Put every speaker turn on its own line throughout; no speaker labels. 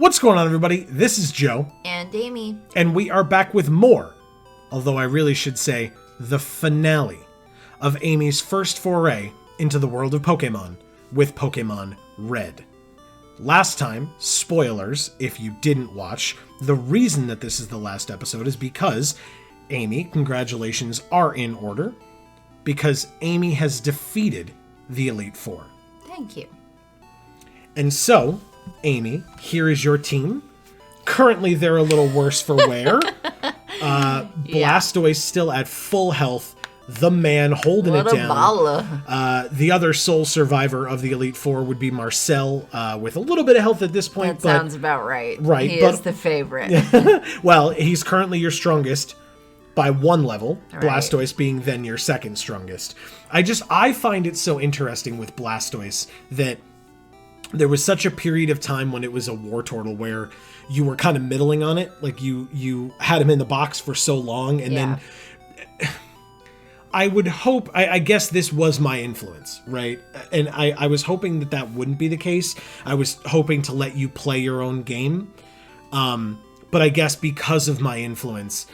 What's going on, everybody? This is Joe.
And Amy.
And we are back with more, although I really should say the finale of Amy's first foray into the world of Pokemon with Pokemon Red. Last time, spoilers, if you didn't watch, the reason that this is the last episode is because, Amy, congratulations are in order, because Amy has defeated the Elite Four.
Thank you.
And so, Amy, here is your team. Currently, they're a little worse for wear. Blastoise still at full health. The man holding it down. The other sole survivor of the Elite Four would be Marcel, with a little bit of health at this point.
That sounds about right.
Right.
He is the favorite.
Well, he's currently your strongest by one level,
right.
Blastoise being then your second strongest. I find it so interesting with Blastoise that there was such a period of time when it was a Wartortle where you were kind of middling on it. Like you had him in the box for so long, and then I would hope, I guess this was my influence, right? And I was hoping that that wouldn't be the case. I was hoping to let you play your own game. But I guess because of my influence,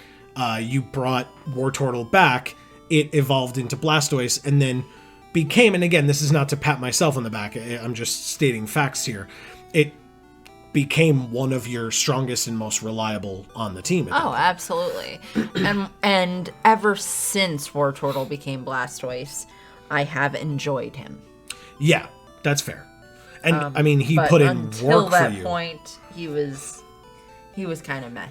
you brought Wartortle back, it evolved into Blastoise, and then became, and again, this is not to pat myself on the back, I'm just stating facts here, it became one of your strongest and most reliable on the team.
Oh, absolutely. and ever since Wartortle became Blastoise, I have enjoyed him.
Yeah, that's fair. And I mean, he put in work for you.
Until that point, he was kind of meh.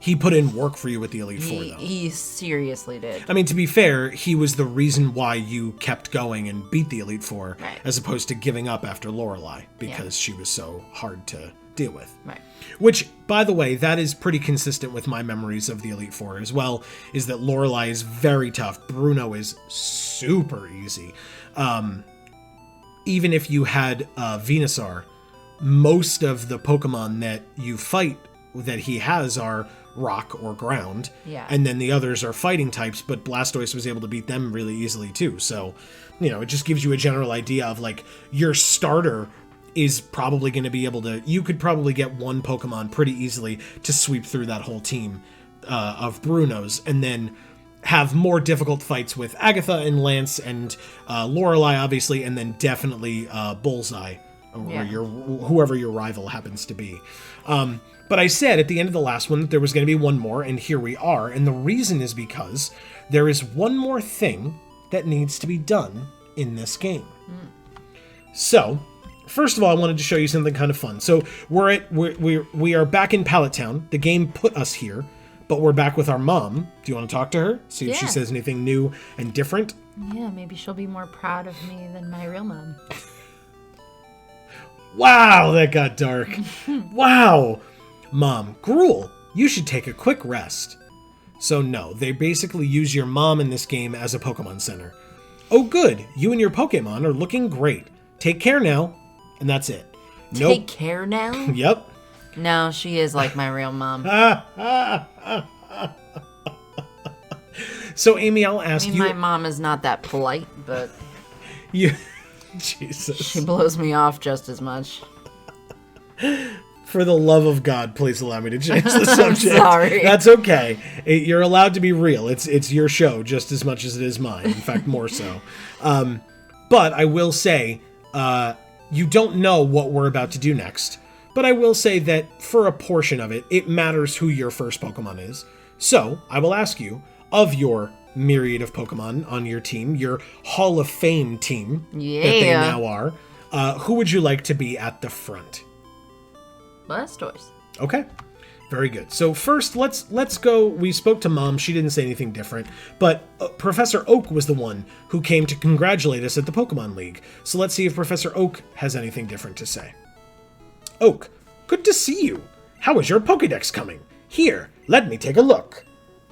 He put in work for you with the Elite Four, though.
He seriously did.
I mean, to be fair, he was the reason why you kept going and beat the Elite Four,
right.
as opposed to giving up after Lorelei, because she was so hard to deal with.
Right.
Which, by the way, that is pretty consistent with my memories of the Elite Four as well, is that Lorelei is very tough. Bruno is super easy. Even if you had Venusaur, most of the Pokemon that you fight that he has are rock or ground, and then the others are fighting types, but Blastoise was able to beat them really easily too. So, you know, it just gives you a general idea of, like, your starter is probably going to be able to, you could probably get one Pokemon pretty easily to sweep through that whole team of Brunos, and then have more difficult fights with Agatha and Lance and Lorelei, obviously, and then definitely Bullseye, or whoever your rival happens to be. But I said at the end of the last one that there was going to be one more, and here we are. And the reason is because there is one more thing that needs to be done in this game. So, first of all, I wanted to show you something kind of fun. So we are back in Pallet Town. The game put us here, but we're back with our mom. Do you want to talk to her? See if she says anything new and different?
Yeah, maybe she'll be more proud of me than my real mom.
Wow, that got dark. Wow. Mom, Gruel, you should take a quick rest. So no, they basically use your mom in this game as a Pokemon Center. Oh good, you and your Pokemon are looking great. Take care now. And that's it.
Take care now?
Yep.
No, she is like my real mom.
So Amy, I'll ask you.
My mom is not that polite, but
Jesus.
She blows me off just as much.
For the love of God, please allow me to change the subject.
I'm sorry.
That's okay. You're allowed to be real. It's your show just as much as it is mine. In fact, more so. But I will say, you don't know what we're about to do next. But I will say that for a portion of it, it matters who your first Pokemon is. So I will ask you, of your myriad of Pokemon on your team, your Hall of Fame team that they now are, who would you like to be at the front?
Blastoise.
Okay, very good. So first, let's go. We spoke to Mom. She didn't say anything different, but Professor Oak was the one who came to congratulate us at the Pokemon League. So let's see if Professor Oak has anything different to say. Oak, good to see you. How is your Pokédex coming? Here, let me take a look.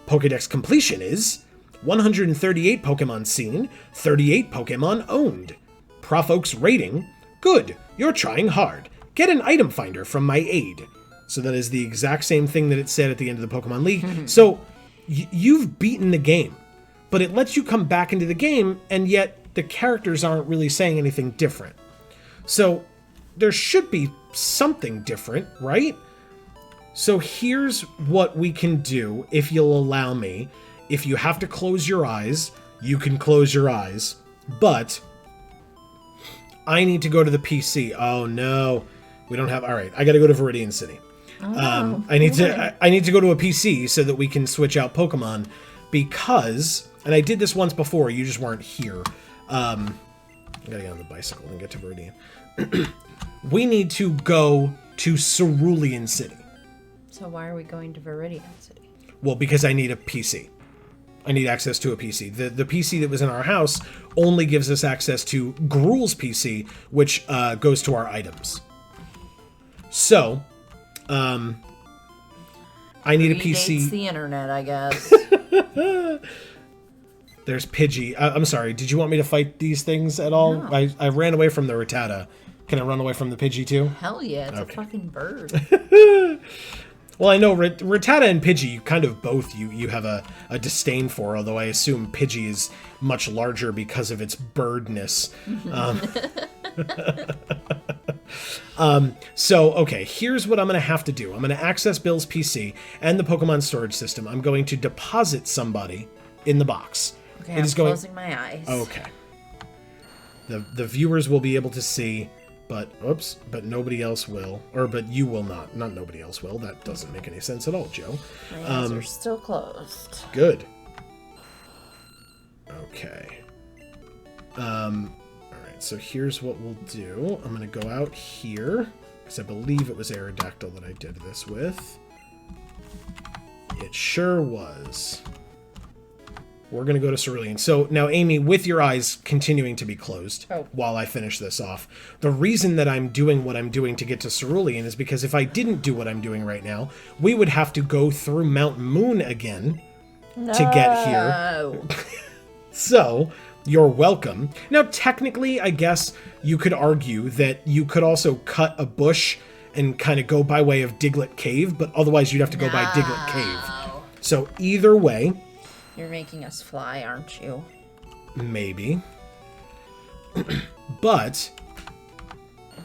Pokédex completion is 138 Pokemon seen, 38 Pokemon owned. Prof Oak's rating, good, you're trying hard. Get an item finder from my aid. So that is the exact same thing that it said at the end of the Pokemon League. So you've beaten the game, but it lets you come back into the game, and yet the characters aren't really saying anything different. So there should be something different, right? So here's what we can do, if you'll allow me. If you have to close your eyes, you can close your eyes. But I need to go to the PC. Oh, no. We don't have... All right, I got to go to Viridian City.
Oh,
I need to go to a PC so that we can switch out Pokemon because... And I did this once before. You just weren't here. I got to get on the bicycle and get to Viridian. We need to go to Cerulean City.
So why are we going to Viridian City?
Well, because I need a PC. I need access to a PC. The PC that was in our house only gives us access to Gruul's PC, which goes to our items. So, I need a PC.
Predates the internet, I guess.
There's Pidgey. I'm sorry. Did you want me to fight these things at all?
No.
I ran away from the Rattata. Can I run away from the Pidgey too?
Hell yeah, it's a fucking bird.
Well, I know Rattata and Pidgey, you kind of both you have a disdain for, although I assume Pidgey is much larger because of its birdness. So, okay, here's what I'm going to have to do. I'm going to access Bill's PC and the Pokemon storage system. I'm going to deposit somebody in the box.
Okay, I'm closing my eyes.
Okay. The viewers will be able to see... But nobody else will. But you will not. Not nobody else will. That doesn't make any sense at all, Joe.
My eyes are still closed.
Good. Okay. Alright, so here's what we'll do. I'm going to go out here, because I believe it was Aerodactyl that I did this with. It sure was. We're going to go to Cerulean. So now, Amy, with your eyes continuing to be closed while I finish this off, the reason that I'm doing what I'm doing to get to Cerulean is because if I didn't do what I'm doing right now, we would have to go through Mount Moon again to get here. So, you're welcome. Now, technically, I guess you could argue that you could also cut a bush and kind of go by way of Diglett Cave, but otherwise you'd have to go by Diglett Cave. So, either way...
You're making us fly, aren't you?
Maybe. But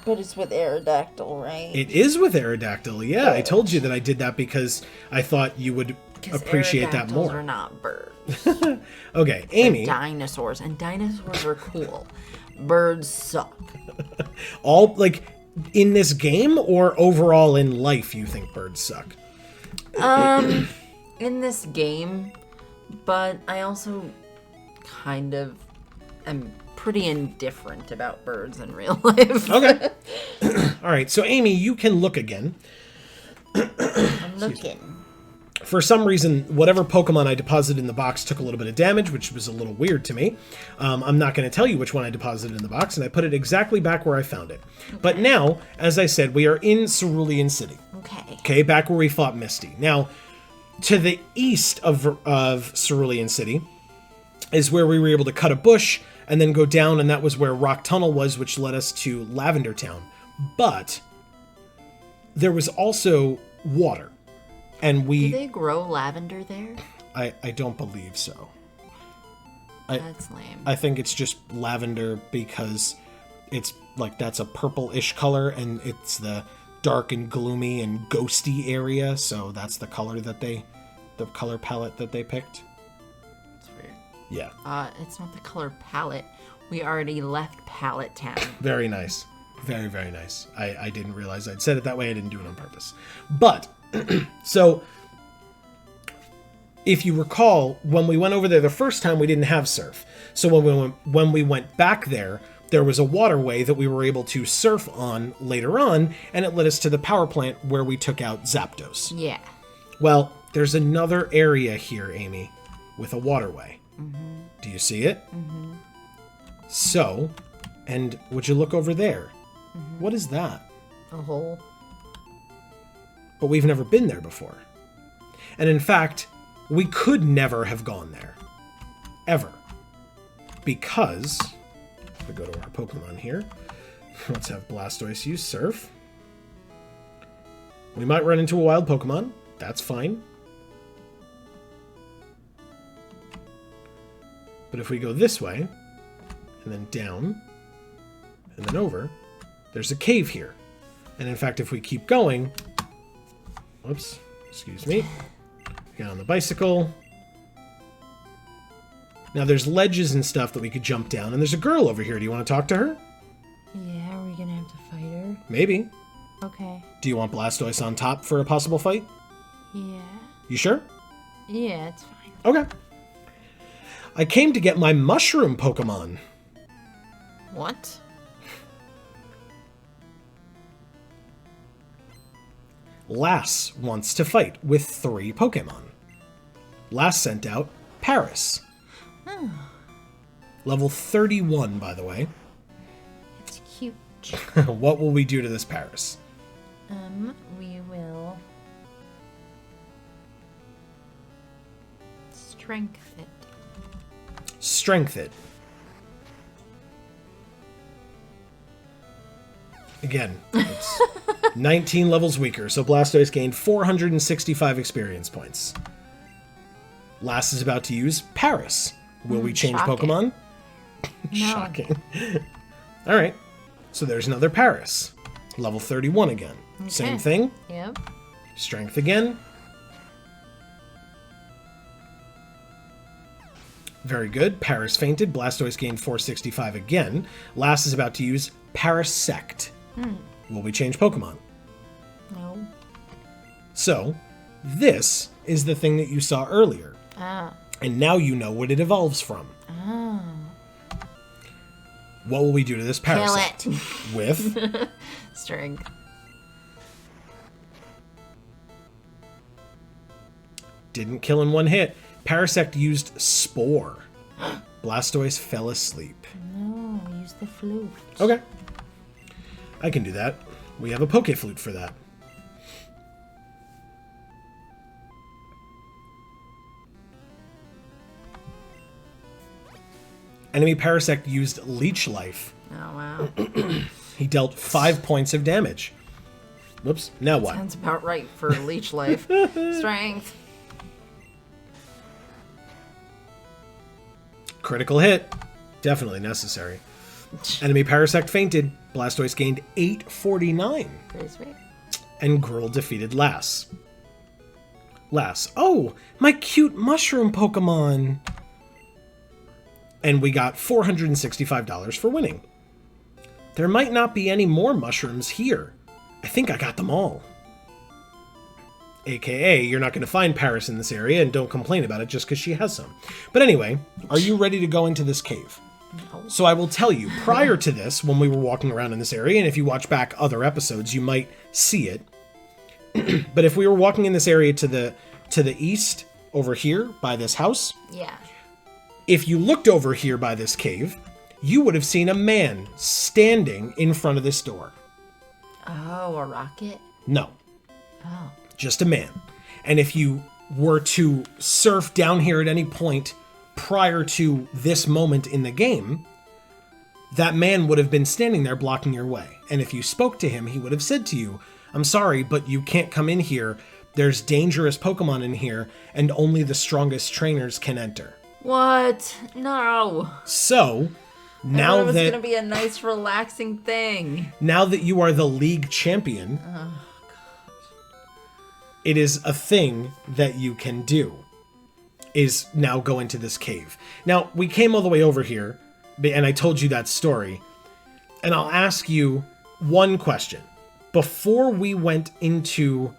it's with Aerodactyl, right?
It is with Aerodactyl, yeah. Oh. I told you that I did that because I thought you would appreciate that more.
Aerodactyls are not birds.
Okay, Amy.
They're dinosaurs, and dinosaurs are cool. Birds suck.
All, like, in this game or overall in life you think birds suck?
In this game... But I also kind of am pretty indifferent about birds in real life.
Okay. All right. So, Amy, you can look again.
I'm looking.
For some reason, whatever Pokemon I deposited in the box took a little bit of damage, which was a little weird to me. I'm not going to tell you which one I deposited in the box, and I put it exactly back where I found it. Okay. But now, as I said, we are in Cerulean City.
Okay.
Okay, back where we fought Misty. Now... To the east of Cerulean City is where we were able to cut a bush and then go down, and that was where Rock Tunnel was, which led us to Lavender Town. But there was also water, and we...
Do they grow lavender there?
I don't believe so.
That's lame.
I think it's just lavender because it's, like, that's a purple-ish color, and it's the... dark and gloomy and ghosty area, so that's the color palette that they picked.
That's weird.
Yeah.
It's not the color palette. We already left Palette Town.
Very nice. Very, very nice. I didn't realize I'd said it that way. I didn't do it on purpose. But, so, if you recall, when we went over there the first time, we didn't have surf. So when we went back there was a waterway that we were able to surf on later on, and it led us to the power plant where we took out Zapdos.
Yeah.
Well, there's another area here, Amy, with a waterway.
Mm-hmm.
Do you see it?
Mm-hmm.
So, and would you look over there? Mm-hmm. What is that?
A hole.
But we've never been there before. And in fact, we could never have gone there. Ever. Because... we go to our Pokemon here. Let's have Blastoise use Surf. We might run into a wild Pokemon. That's fine. But if we go this way, and then down, and then over, there's a cave here. And in fact, if we keep going, Whoops. Excuse me. Get on the bicycle. Now there's ledges and stuff that we could jump down, and there's a girl over here. Do you want to talk to her?
Yeah, are we gonna have to fight her?
Maybe.
Okay.
Do you want Blastoise on top for a possible fight?
Yeah.
You sure?
Yeah, it's fine.
Okay. I came to get my mushroom Pokemon.
What?
Lass wants to fight with 3 Pokemon. Lass sent out Paris. Level 31, by the way.
It's cute.
What will we do to this Paris?
We will strength it.
Strength it. Again, it's 19 levels weaker, so Blastoise gained 465 experience points. Lass is about to use Paris. Will we change
shocking.
Pokemon?
No.
Shocking. All right, so there's another Paris. Level 31 again.
Okay.
Same thing.
Yep.
Strength again. Very good. Paris fainted. Blastoise gained 465 again. Lass is about to use Parasect. Will we change Pokemon?
No.
So, this is the thing that you saw earlier.
Ah.
And now you know what it evolves from.
Oh.
What will we do to this Parasect?
Kill it.
With
Strength.
didn't kill in one hit. Parasect used Spore. Blastoise fell asleep.
No, use the flute.
Okay. I can do that. We have a Pokeflute for that. Enemy Parasect used Leech Life.
Oh, wow.
He dealt 5 points of damage. Whoops. Now what?
Sounds about right for leech life. Strength.
Critical hit. Definitely necessary. Enemy Parasect fainted. Blastoise gained 849.
Very sweet.
And Gruul defeated Lass. Lass. Oh, my cute mushroom Pokemon. And we got $465 for winning. There might not be any more mushrooms here. I think I got them all. AKA, you're not going to find Paris in this area, and don't complain about it just because she has some. But anyway, are you ready to go into this cave?
No.
So I will tell you, prior to this, when we were walking around in this area, and if you watch back other episodes, you might see it. But if we were walking in this area to the east, over here, by this house,
Yeah.
if you looked over here by this cave, you would have seen a man standing in front of this door.
Oh, a rocket?
No,
Oh.
just a man. And if you were to surf down here at any point prior to this moment in the game, that man would have been standing there blocking your way. And if you spoke to him, he would have said to you, I'm sorry, but you can't come in here. There's dangerous Pokemon in here, and only the strongest trainers can enter.
What? No.
So, now
it was
that
gonna be a nice, relaxing thing.
now that you are the league champion, it is a thing that you can do, is now go into this cave. Now, we came all the way over here, and I told you that story, and I'll ask you one question. Before we went into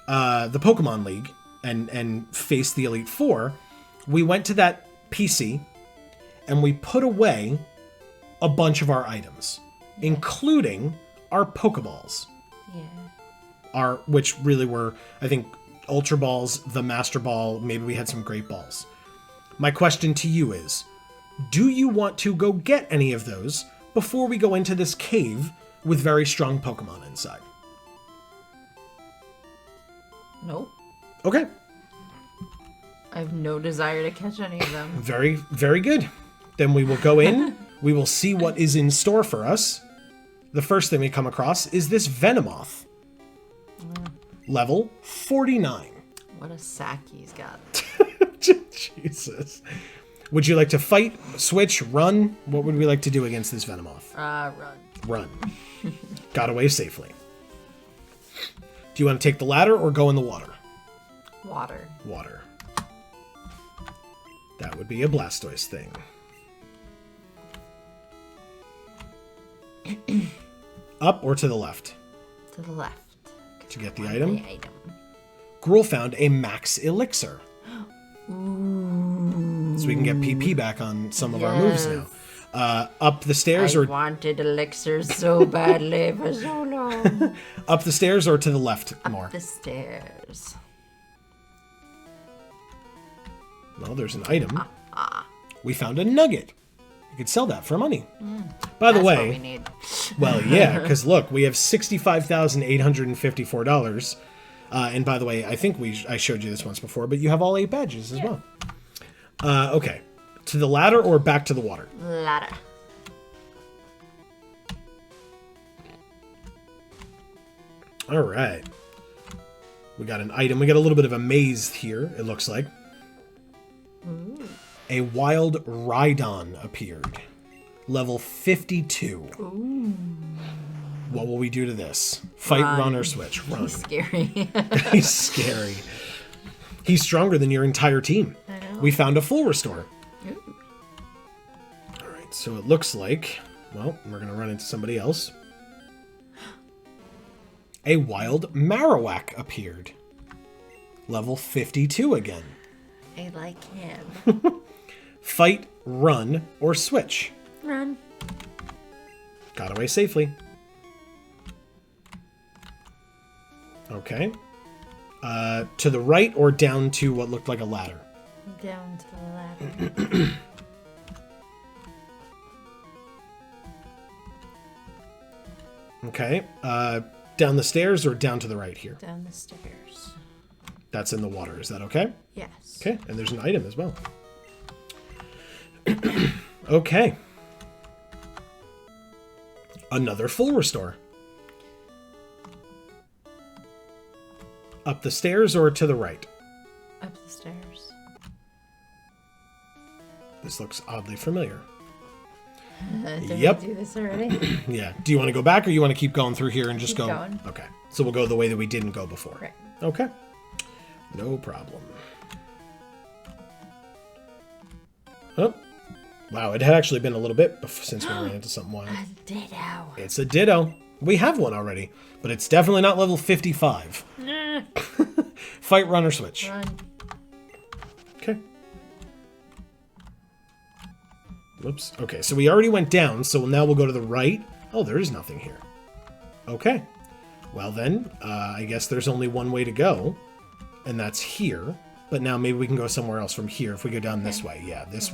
the Pokemon League and faced the Elite Four, we went to that PC, and we put away a bunch of our items, including our Pokeballs.
Yeah.
Which really were, I think, Ultra Balls, the Master Ball, maybe we had some Great Balls. My question to you is, do you want to go get any of those before we go into this cave with very strong Pokemon inside?
Nope.
Okay.
I have no desire to catch any of them.
Very, very good. Then we will go in, we will see what is in store for us. The first thing we come across is this Venomoth. Level 49.
What a sack he's got.
Jesus. Would you like to fight, switch, run? What would we like to do against this Venomoth?
Run.
Run. Got away safely. Do you want to take the ladder or go in the water?
Water.
Water. That would be a Blastoise thing. Up or to the left?
To the left.
To get the item. Gruul found a max elixir.
Ooh.
So we can get PP back on some of our moves now. Up the stairs or...
I wanted elixirs so badly for so long.
Up the stairs or to the left more?
Up the stairs.
Well, there's an item. We found a nugget. You could sell that for money. By the way...
That's what we need.
Well, yeah, because look, we have $65,854. And by the way, I think I showed you this once before, but you have all 8 badges as well. Okay. To the ladder or back to the water?
Ladder.
All right. We got an item. We got a little bit of a maze here, it looks like. Ooh. A wild Rhydon appeared. Level 52.
Ooh.
What will we do to this? Fight, run, or switch? Run.
He's scary.
He's scary. He's stronger than your entire team.
I know.
We found a full restore.
Ooh.
All right, so it looks like, well, we're going to run into somebody else. A wild Marowak appeared. Level 52 again.
I like him.
Fight, run, or switch?
Run.
Got away safely. Okay. To the right or down to what looked like a ladder?
Down to the ladder.
Okay. Down the stairs or down to the right here?
Down the stairs.
That's in the water. Is that okay?
Yes.
Okay. And there's an item as well. Okay. Another full restore. Up the stairs or to the right?
Up the stairs.
This looks oddly familiar.
Did
Yep.
we do this already?
Yeah. Do you want to go back or you want to keep going through here and just
Keep
go?
going.
Okay. So we'll go the way that we didn't go before.
Right.
Okay. No problem. Oh. Wow, it had actually been a little bit since we ran into something wild.
A ditto.
It's a ditto. We have one already, but it's definitely not level 55.
Nah.
Fight, run, or switch.
Run.
Okay. Whoops. Okay, so we already went down, so now we'll go to the right. Oh, there is nothing here. Okay. Well then, I guess there's only one way to go, and that's here. But now maybe we can go somewhere else from here if we go down this way. Yeah, this.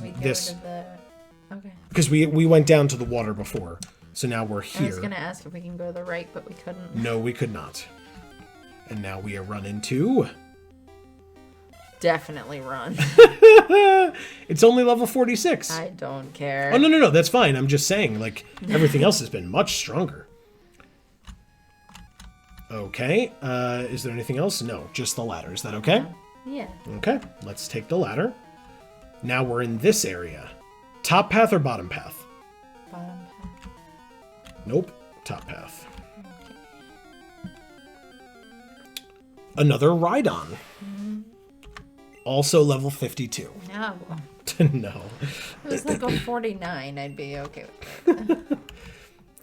Okay.
Because we went down to the water before, so now we're here.
I was gonna ask if we can go to the right, but we couldn't.
No, we could not. And now we are run into...
Definitely run.
It's only level 46.
I don't care.
Oh, no, that's fine. I'm just saying, like, everything else has been much stronger. Okay, is there anything else? No, just the ladder. Is that okay?
Yeah.
Okay, let's take the ladder. Now we're in this area. Top path or bottom path?
Bottom path.
Nope, top path. Okay. Another Rhydon. Mm-hmm. Also level 52.
No.
No.
It was like a 49. I'd be okay with it.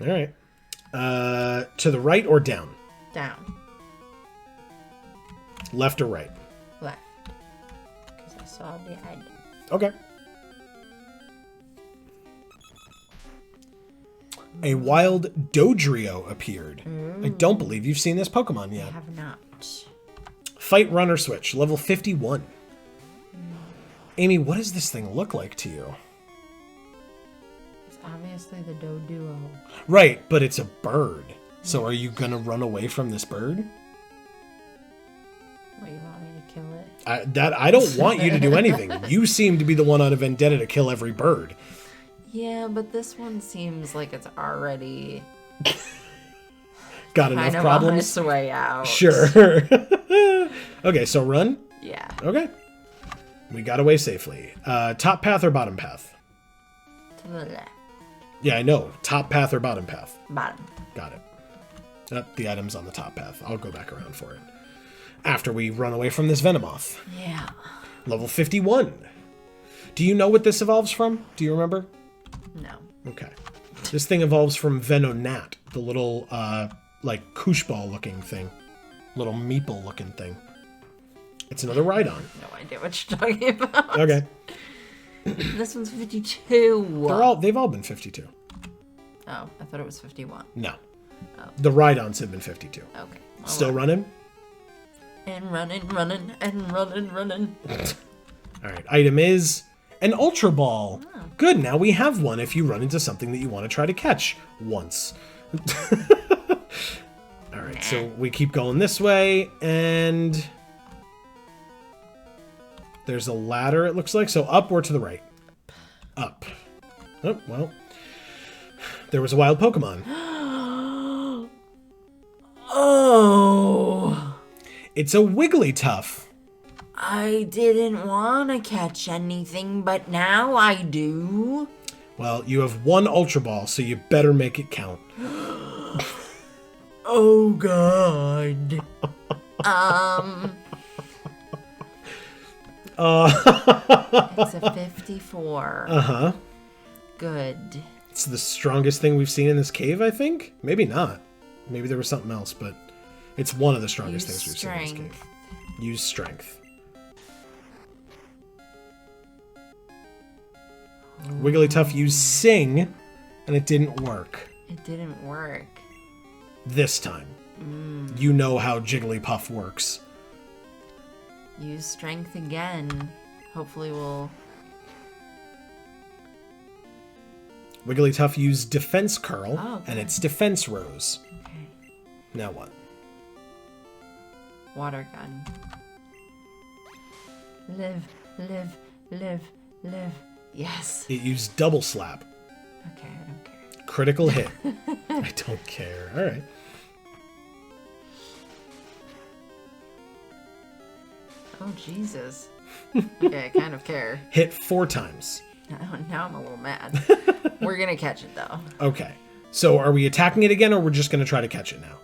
All right. To the right or down?
Down.
Left or right?
Left. Because I saw the item.
Okay. A wild Dodrio appeared. I don't believe you've seen this Pokemon yet.
I have not.
Fight, run, or switch. Level 51. Amy, what does this thing look like to you?
It's obviously the Doduo.
Right, but it's a bird. So are you going to run away from this bird?
What, you want me to kill it?
I don't want you to do anything. You seem to be the one on a vendetta to kill every bird.
Yeah, but this one seems like it's already
got enough problems.
On its way out.
Sure. Okay, so run.
Yeah.
Okay. We got away safely. Top path or bottom path?
To the left.
Yeah, I know. Top path or bottom path?
Bottom.
Got it. The item's on the top path. I'll go back around for it. After we run away from this Venomoth.
Yeah.
Level 51. Do you know what this evolves from? Do you remember?
No.
Okay. This thing evolves from Venonat, the little, like, koosh ball looking thing. Little meeple looking thing. It's another Rhydon.
No idea what you're talking about.
Okay.
This one's 52.
They've all been 52.
Oh, I thought it was 51.
No.
Oh.
The Rhydons have been 52.
Okay. Well,
Still running?
And running.
All right. Item is an Ultra Ball.
Oh.
Good. Now we have one if you run into something that you want to try to catch once. All right. So we keep going this way, and there's a ladder, it looks like. So up or to the right? Up. Oh, well. There was a wild Pokemon.
Oh.
It's a Wigglytuff.
I didn't want to catch anything, but now I do.
Well, you have one Ultra Ball, so you better make it count.
Oh, God. It's a 54.
Uh-huh.
Good.
It's the strongest thing we've seen in this cave, I think? Maybe not. Maybe there was something else, but it's one of the strongest things we've seen in this cave. Use strength. Wigglytuff used Sing, and it didn't work.
It didn't work.
This time. You know how Jigglypuff works.
Use strength again. Hopefully we'll...
Wigglytuff used Defense Curl,
okay.
and it's Defense Rose.
Okay.
Now what?
Water gun. Live. Yes.
It used Double Slap.
Okay, I don't care.
Critical hit. I don't care. All right.
Oh, Jesus. Okay, I kind of care.
Hit 4 times.
Now I'm a little mad. We're going to catch it, though.
Okay. So are we attacking it again, or we're just going to try to catch it now?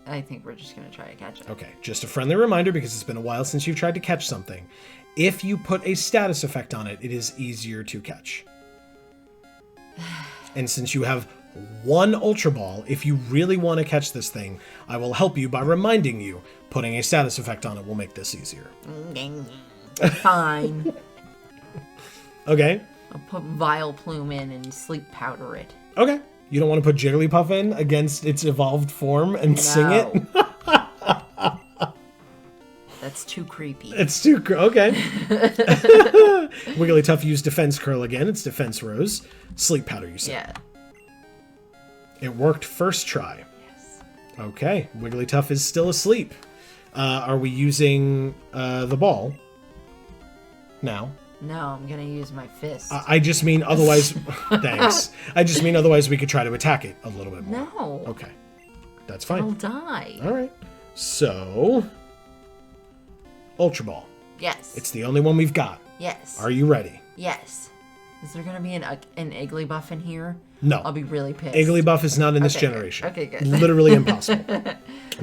I think we're just going to try to catch it.
Okay. Just a friendly reminder, because it's been a while since you've tried to catch something. If you put a status effect on it, it is easier to catch. And since you have one Ultra Ball, if you really want to catch this thing, I will help you by reminding you. Putting a status effect on it will make this easier.
Fine.
Okay.
I'll put Vile Plume in and sleep powder it.
Okay. You don't want to put Jigglypuff in against its evolved form and sing it?
That's too creepy.
It's too okay. Wigglytuff used Defense Curl again. It's Defense Rose. Sleep Powder, you said.
Yeah.
It worked first try.
Yes.
Okay. Wigglytuff is still asleep. Are we using the ball now?
No, I'm going to use my fist.
I just mean otherwise... Thanks. I just mean otherwise we could try to attack it a little bit more.
No.
Okay. That's fine.
I'll die.
All right. So... Ultra Ball.
Yes.
It's the only one we've got.
Yes.
Are you ready?
Yes. Is there going to be an Igglybuff in here?
No.
I'll be really pissed.
Igglybuff is not in this generation.
Okay, good.
Literally impossible.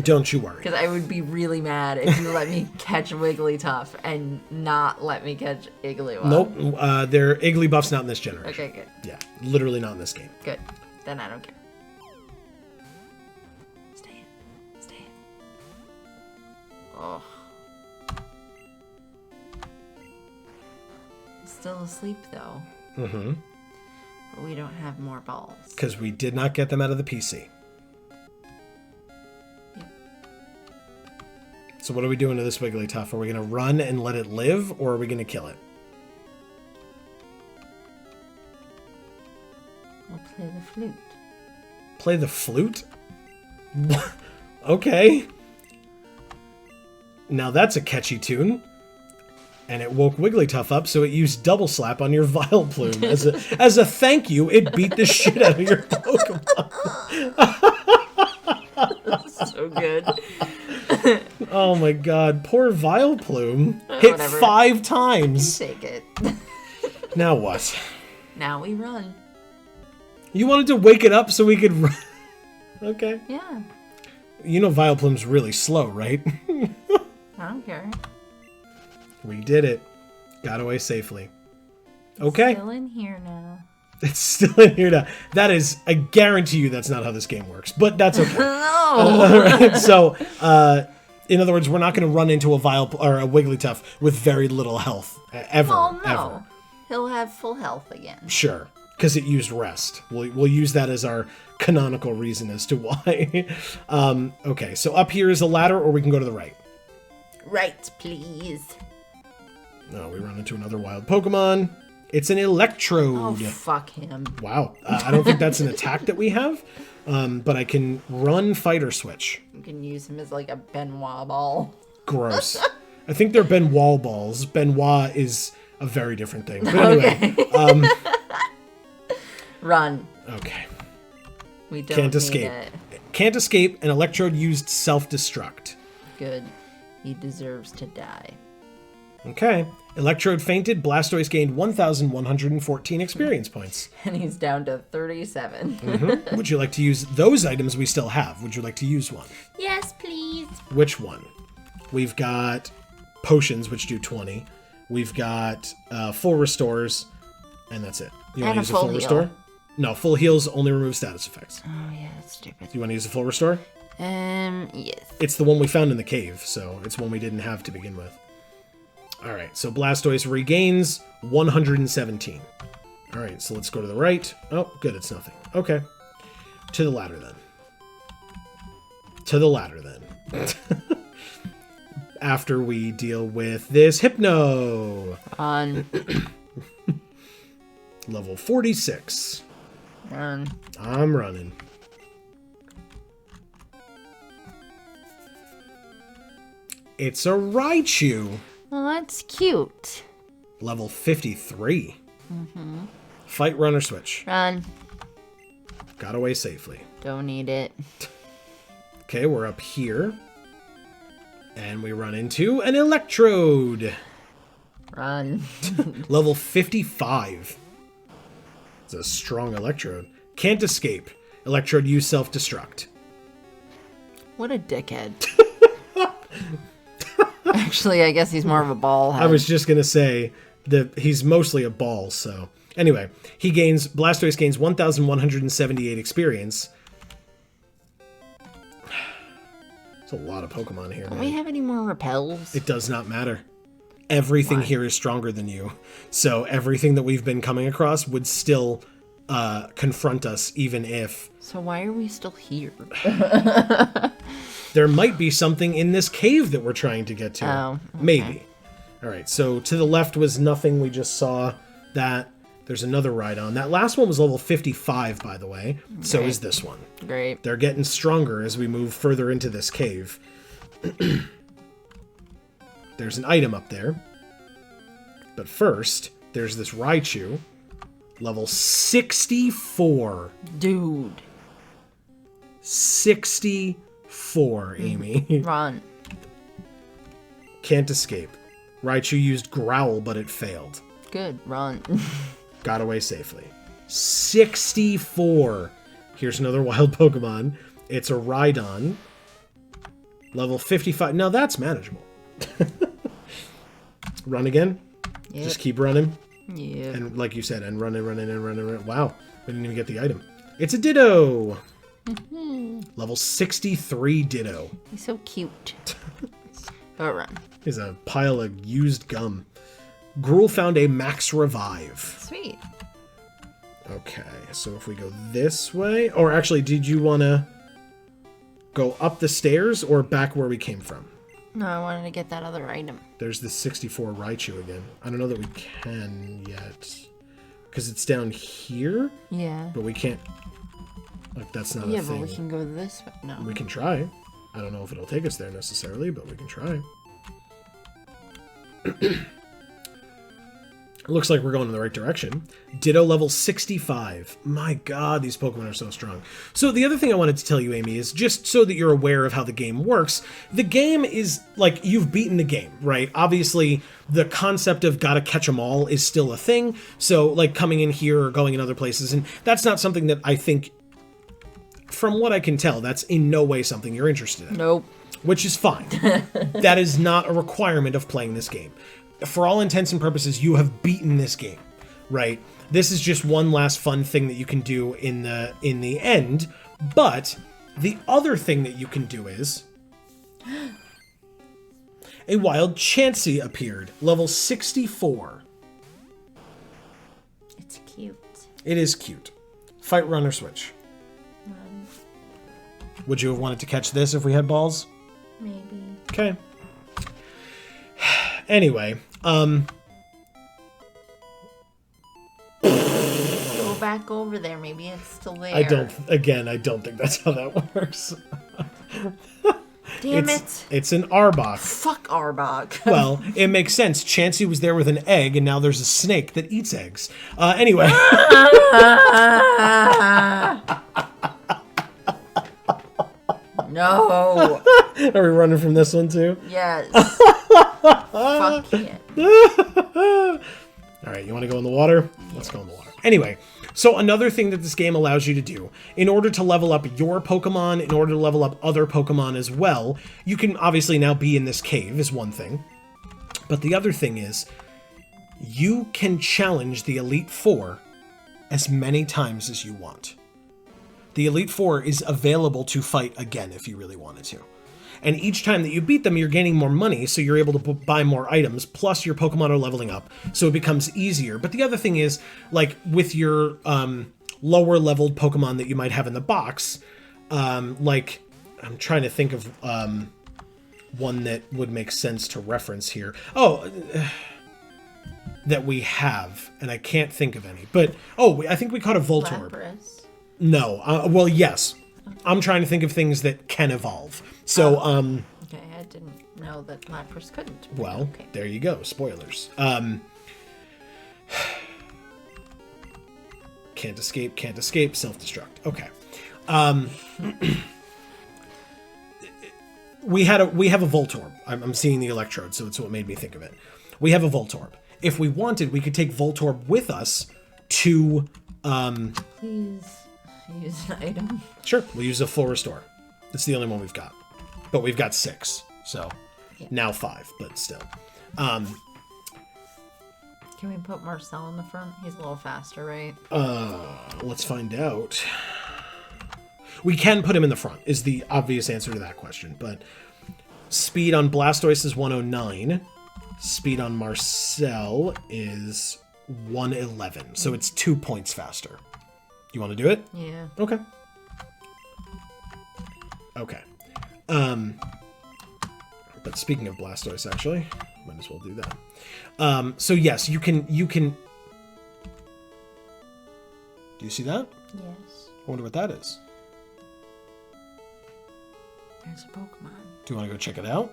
Don't you worry.
Because I would be really mad if you let me catch Wigglytuff and not let me catch Igglybuff.
Nope. Igglybuff's not in this generation.
Okay, good.
Yeah, literally not in this game.
Good. Then I don't care. Stay in. Oh. Still asleep, though.
Mm-hmm.
But we don't have more balls.
Because we did not get them out of the PC.
Yep.
So what are we doing to this Wigglytuff? Are we going to run and let it live, or are we going to kill it?
I'll play the flute.
Play the flute? Okay. Now that's a catchy tune. And it woke Wigglytuff up, so it used Double Slap on your Vile Plume. As a thank you, it beat the shit out of your Pokemon.
So good.
Oh my god, poor Vile Plume. Hit
Whatever.
5 times.
Take it.
Now what?
Now we run.
You wanted to wake it up so we could run. Okay.
Yeah.
You know Vileplume's really slow, right?
I don't care.
We did it. Got away safely. Okay.
Still in here now.
It's still in here now. That is, I guarantee you that's not how this game works, but that's okay.
No!
Right, so, in other words, we're not going to run into a Wigglytuff with very little health. Ever.
Well, no.
Ever.
He'll have full health again.
Sure. Because it used rest. We'll use that as our canonical reason as to why. Okay, so up here is a ladder, or we can go to the right.
Right, please.
No, we run into another wild Pokemon. It's an Electrode.
Oh, fuck him.
Wow. I don't think that's an attack that we have, but I can run Fighter Switch.
You can use him as like a Benoit ball.
Gross. I think they're Benoit balls. Benoit is a very different thing. But anyway.
Okay. Run.
Okay.
We don't
Can't
need
escape.
it.
Can't escape. An Electrode used self-destruct.
Good. He deserves to die.
Okay. Electrode fainted. Blastoise gained 1,114 experience points.
And he's down to 37.
Mm-hmm. Would you like to use those items we still have? Would you like to use one?
Yes, please.
Which one? We've got potions, which do 20. We've got full restores, and that's it. You want to use a full restore? No, full heals only remove status effects.
Oh, yeah, that's stupid.
You want to use a full restore?
Yes.
It's the one we found in the cave, so it's one we didn't have to begin with. All right, so Blastoise regains 117. All right, so let's go to the right. Oh, good, it's nothing. Okay. To the ladder, then. To the ladder, then. After we deal with this Hypno.
Run.
Level 46.
Run.
I'm running. It's a Raichu.
Oh, that's cute.
Level 53. Fight, run, or switch.
Run.
Got away safely.
Don't need it.
Okay, we're up here. And we run into an Electrode.
Run.
Level 55. It's a strong Electrode. Can't escape. Electrode use self-destruct.
What a dickhead. Actually, I guess he's more of a ball head.
I was just going to say that he's mostly a ball, so... Anyway, Blastoise gains 1,178 experience. There's a lot of Pokemon here,
Don't we have any more repels?
It does not matter. Everything here is stronger than you. So everything that we've been coming across would still confront us, even if...
So why are we still here?
There might be something in this cave that we're trying to get to.
Oh, okay.
Maybe. All right, so to the left was nothing. We just saw that. There's another Rhydon. That last one was level 55, by the way. So is this one.
Great.
They're getting stronger as we move further into this cave. There's an item up there. But first, there's this Raichu. Level 64.
Dude.
64, Amy.
Run.
Can't escape. Raichu used Growl, but it failed.
Good. Run.
Got away safely. 64. Here's another wild Pokemon. It's a Rhydon. Level 55. Now that's manageable. Run again.
Yep.
Just keep running.
Yeah.
And like you said, and running. Wow. We didn't even get the item. It's a Ditto. Level 63 Ditto.
He's so cute. But run.
He's a pile of used gum. Gruul found a Max Revive.
Sweet.
Okay, so if we go this way... Or actually, did you want to go up the stairs or back where we came from?
No, I wanted to get that other item.
There's the 64 Raichu again. I don't know that we can yet. Because it's down here?
Yeah.
But we can't... Like, that's not a thing.
Yeah, but we can go this way. No.
We can try. I don't know if it'll take us there necessarily, but we can try. Looks like we're going in the right direction. Ditto level 65. My god, these Pokemon are so strong. So the other thing I wanted to tell you, Amy, is just so that you're aware of how the game works. The game is, like, you've beaten the game, right? Obviously, the concept of gotta catch 'em all is still a thing. So, like, coming in here or going in other places, and that's not something that I think... from what I can tell, that's in no way something you're interested in.
Nope.
Which is fine. That is not a requirement of playing this game. For all intents and purposes, you have beaten this game, right? This is just one last fun thing that you can do in the end. But the other thing that you can do is a wild Chansey appeared, level 64.
It's cute.
It is cute. Fight, run, or switch.
Run.
Would you have wanted to catch this if we had balls?
Maybe.
Okay. Anyway,
Go back over there. Maybe it's still there.
I don't think that's how that works.
Damn it.
It's an Arbok.
Fuck Arbok.
Well, it makes sense. Chansey was there with an egg, and now there's a snake that eats eggs. Anyway.
No.
Are we running from this one too?
Yes. Fuck it.
All right, you want to go in the water? Yes. Let's go in the water. Anyway, so another thing that this game allows you to do, in order to level up your Pokemon, in order to level up other Pokemon as well, you can obviously now be in this cave, is one thing. But the other thing is, you can challenge the Elite Four as many times as you want. The Elite Four is available to fight again if you really wanted to. And each time that you beat them, you're gaining more money, so you're able to buy more items, plus your Pokemon are leveling up, so it becomes easier. But the other thing is, like, with your lower-leveled Pokemon that you might have in the box, like, I'm trying to think of one that would make sense to reference here. Oh, that we have, and I can't think of any. But, I think we caught a Voltorb.
Lapras.
No. Well, yes. I'm trying to think of things that can evolve. So,
Okay, I didn't know that Lapras couldn't.
Well,
okay.
There you go. Spoilers. Can't escape, self-destruct. Okay. We have a Voltorb. I'm seeing the electrode, so it's what made me think of it. We have a Voltorb. If we wanted, we could take Voltorb with us to...
Please use an item.
Sure, we'll use a full restore. It's the only one we've got. But we've got 6, so now 5, but still.
Can we put Marcel in the front? He's a little faster, right?
Let's find out. We can put him in the front, is the obvious answer to that question. But speed on Blastoise is 109. Speed on Marcel is 111. So it's 2 points faster. You want to do it?
Yeah.
Okay. Okay. But speaking of Blastoise, actually, might as well do that. So yes, you can... Do you see that?
Yes.
I wonder what that is.
There's a Pokemon.
Do you want to go check it out?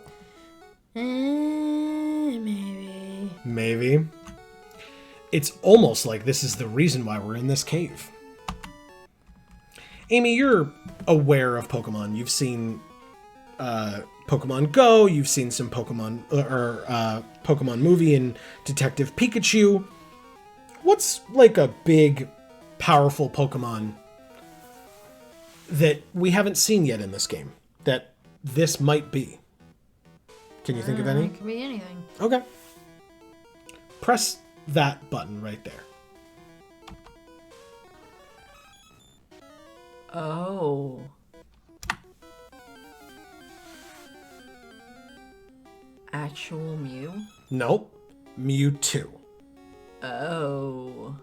Maybe.
Maybe. It's almost like this is the reason why we're in this cave. Amy, you're aware of Pokemon. You've seen Pokemon Go. You've seen some Pokemon Pokemon movie and Detective Pikachu. What's like a big, powerful Pokemon that we haven't seen yet in this game that this might be? Can you think of any?
It could be anything.
Okay. Press that button right there.
Oh. Actual Mew?
Nope. Mewtwo.
Oh.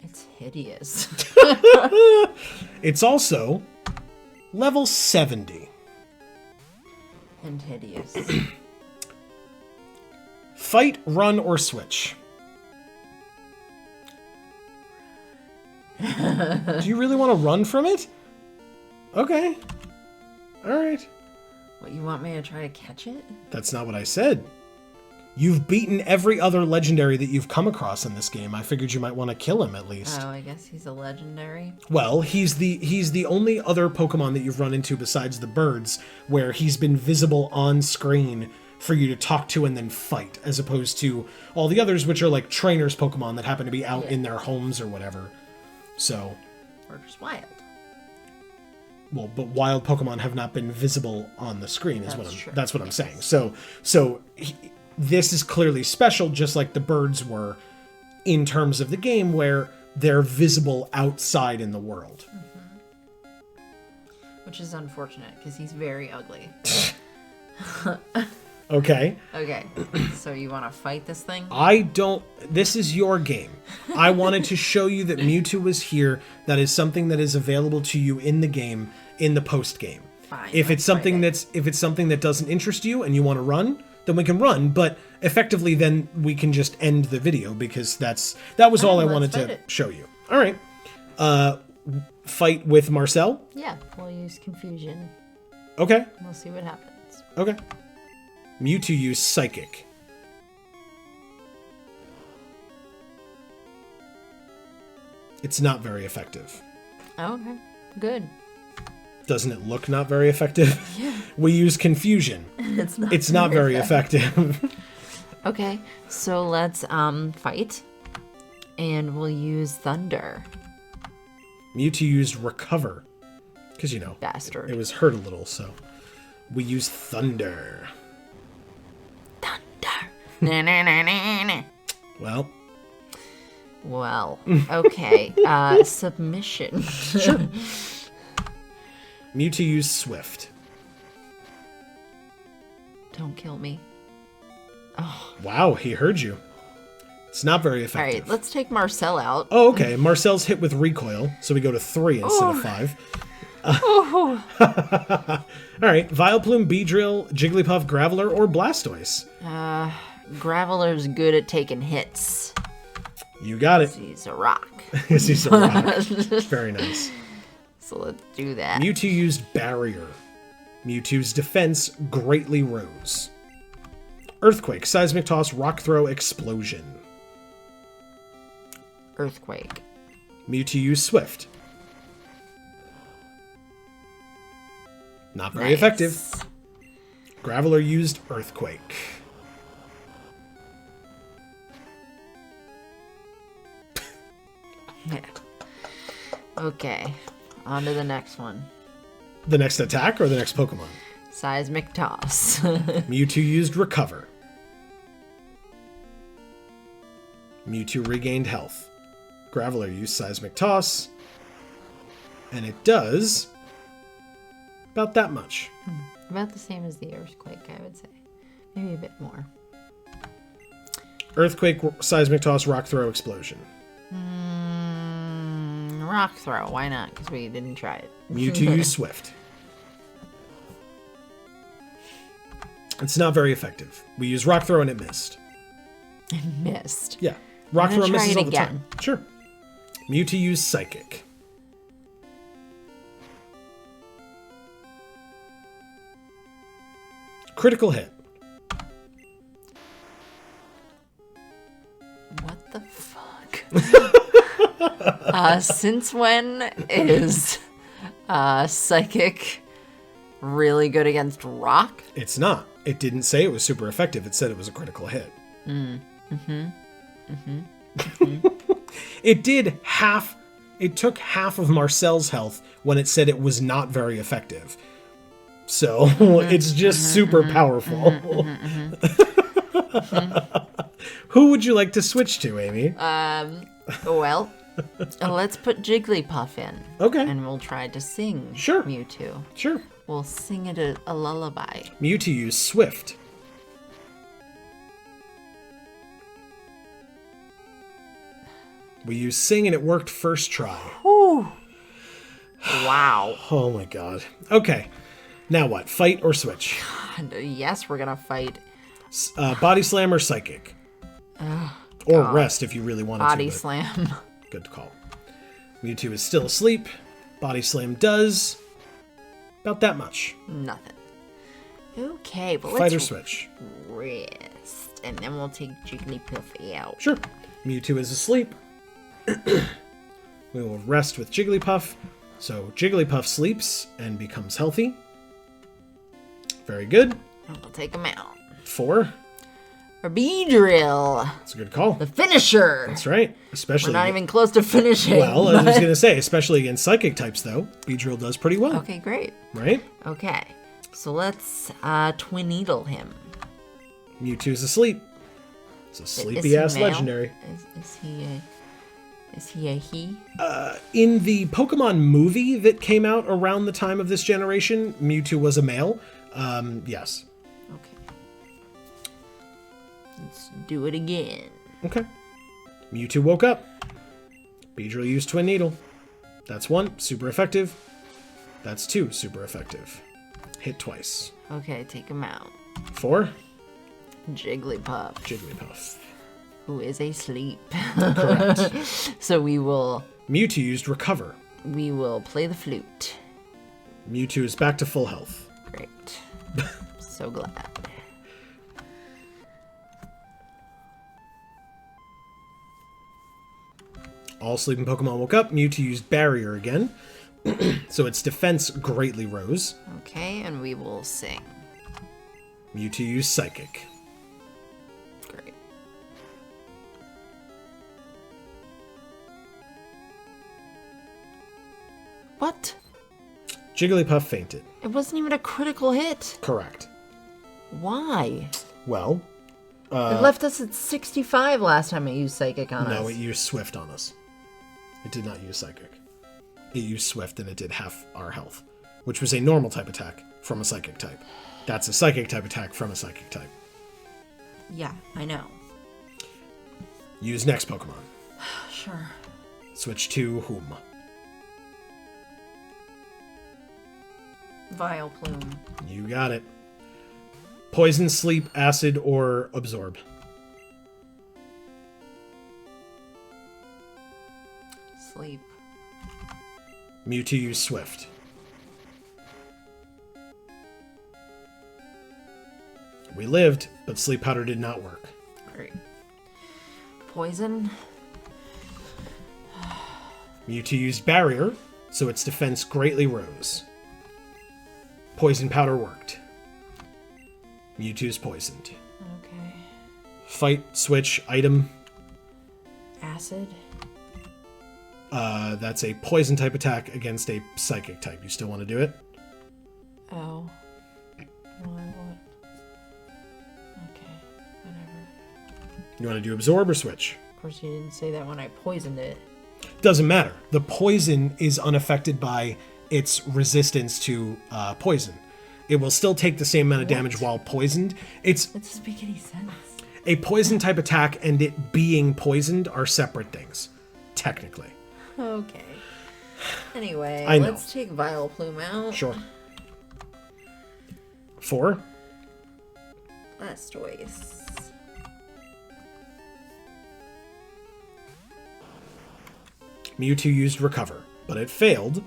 It's hideous.
It's also level 70.
And hideous.
Fight, run, or switch. Do you really want to run from it? Okay. Alright.
What, you want me to try to catch it?
That's not what I said. You've beaten every other legendary that you've come across in this game. I figured you might want to kill him at least.
Oh, I guess he's a legendary.
Well, he's the only other Pokemon that you've run into besides the birds where he's been visible on screen for you to talk to and then fight, as opposed to all the others, which are like trainers Pokemon that happen to be out in their homes or whatever. So,
Or just wild.
Well, but wild Pokemon have not been visible on the screen, that's what I'm saying. So this is clearly special, just like the birds were in terms of the game, where they're visible outside in the world.
Which is unfortunate, because he's very ugly.
Okay.
Okay, so you want to fight this thing?
This is your game. I wanted to show you that Mewtwo was here. That is something that is available to you in the game, in the post game.
Fine.
If it's something that doesn't interest you and you want to run, then we can run. But effectively, then we can just end the video, because that was all I wanted to show you. All right. Fight with Marcel?
Yeah, we'll use Confusion.
Okay.
We'll see what happens.
Okay. Mewtwo used Psychic. It's not very effective.
Oh, okay. Good.
Doesn't it look not very effective?
Yeah.
We use Confusion. It's not very effective.
Okay, so let's fight. And we'll use Thunder.
Mewtwo used Recover. Because,
Bastard.
It was hurt a little, so we use Thunder.
Thunder. Well, okay. Submission.
Sure. Mewtwo used Swift.
Don't kill me. Oh.
Wow, he heard you. It's not very effective.
All right, let's take Marcel out.
Oh, okay. Marcel's hit with Recoil, so we go to 3 instead of 5. All right. Vileplume, Beedrill, Jigglypuff, Graveler, or Blastoise?
Graveler's good at taking hits.
You got it.
He's a rock.
He's a rock. Very nice.
So let's do that.
Mewtwo used Barrier. Mewtwo's defense greatly rose. Earthquake, Seismic Toss, Rock Throw, Explosion.
Earthquake.
Mewtwo used Swift. Not very effective. Graveler used Earthquake.
Yeah. Okay. On to the next one.
The next attack or the next Pokemon?
Seismic Toss.
Mewtwo used Recover. Mewtwo regained health. Graveler used Seismic Toss. And it does about that much.
About the same as the Earthquake, I would say. Maybe a bit more.
Earthquake, Seismic Toss, Rock Throw, Explosion.
Rock Throw. Why not? Because we didn't try it.
Mewtwo used Swift. It's not very effective. We used Rock Throw and it missed.
It missed.
Yeah. Rock Throw misses all the
again.
time. Sure. Mewtwo used Psychic. Critical hit.
What the fuck? Since when is Psychic really good against Rock?
It's not. It didn't say it was super effective. It said it was a critical hit. It did half. It took half of Marcel's health when it said it was not very effective. So it's just super powerful. Who would you like to switch to, Amy?
Well, let's put Jigglypuff in.
Okay.
And we'll try to sing
Sure.
Mewtwo.
Sure.
We'll sing it a lullaby.
Mewtwo used Swift. We used Sing and it worked first try.
Whew. Wow.
Oh my god. Okay. Now what? Fight or switch?
Yes, we're gonna fight.
Body Slam or Psychic? Or Rest if you really wanted
Body
to.
Slam.
Good call. Mewtwo is still asleep. Body Slam does about that much.
Nothing. Okay, but
Fight or
let's
switch?
rest. And then we'll take Jigglypuff out.
Sure. Mewtwo is asleep. We will rest with Jigglypuff. So Jigglypuff sleeps and becomes healthy. Very good.
And we'll take him out.
4.
Our Beedrill.
That's a good call.
The finisher.
That's right. Especially.
We're not even close to finishing.
Well, I was going to say, especially against psychic types, though, Beedrill does pretty well.
Okay, great.
Right?
Okay. So let's Twin Needle him.
Mewtwo's asleep. It's a sleepy-ass legendary.
Is he a he?
In the Pokemon movie that came out around the time of this generation, Mewtwo was a male. Yes.
Okay. Let's do it again.
Okay. Mewtwo woke up. Beedrill used Twin Needle. That's 1, super effective. That's 2, super effective. Hit twice.
Okay, take him out.
4.
Jigglypuff.
Jigglypuff.
Who is asleep.
Correct.
So we will...
Mewtwo used Recover.
We will play the flute.
Mewtwo is back to full health.
Great. So glad.
All sleeping Pokemon woke up. Mewtwo used Barrier again. So its defense greatly rose.
Okay, and we will sing.
Mewtwo used Psychic.
Great. What?
Jigglypuff fainted.
It wasn't even a critical hit.
Correct.
Why?
Well,
it left us at 65 last time it used Psychic on us.
No, it used Swift on us. It did not use Psychic. It used Swift and it did half our health, which was a normal type attack from a Psychic type. That's a Psychic type attack from a Psychic type.
Yeah, I know.
Use next Pokemon.
Sure.
Switch to whom?
Vileplume.
You got it. Poison, Sleep, Acid, or Absorb?
Sleep.
Mewtwo used Swift. We lived, but Sleep Powder did not work.
Great. Poison.
Mewtwo used Barrier, so its defense greatly rose. Poison Powder worked. Mewtwo's poisoned.
Okay.
Fight, switch, item.
Acid.
That's a poison type attack against a psychic type. You still want to do it?
Oh. What? Okay. Whatever.
You want to do absorb or switch?
Of course, you didn't say that when I poisoned it.
Doesn't matter. The poison is unaffected by its resistance to poison. It will still take the same amount of damage while poisoned. That
doesn't make any sense.
A poison type attack and it being poisoned are separate things, technically.
Okay. Anyway,
I know.
Let's take Vileplume out.
Sure. 4.
Blastoise.
Mewtwo used Recover, but it failed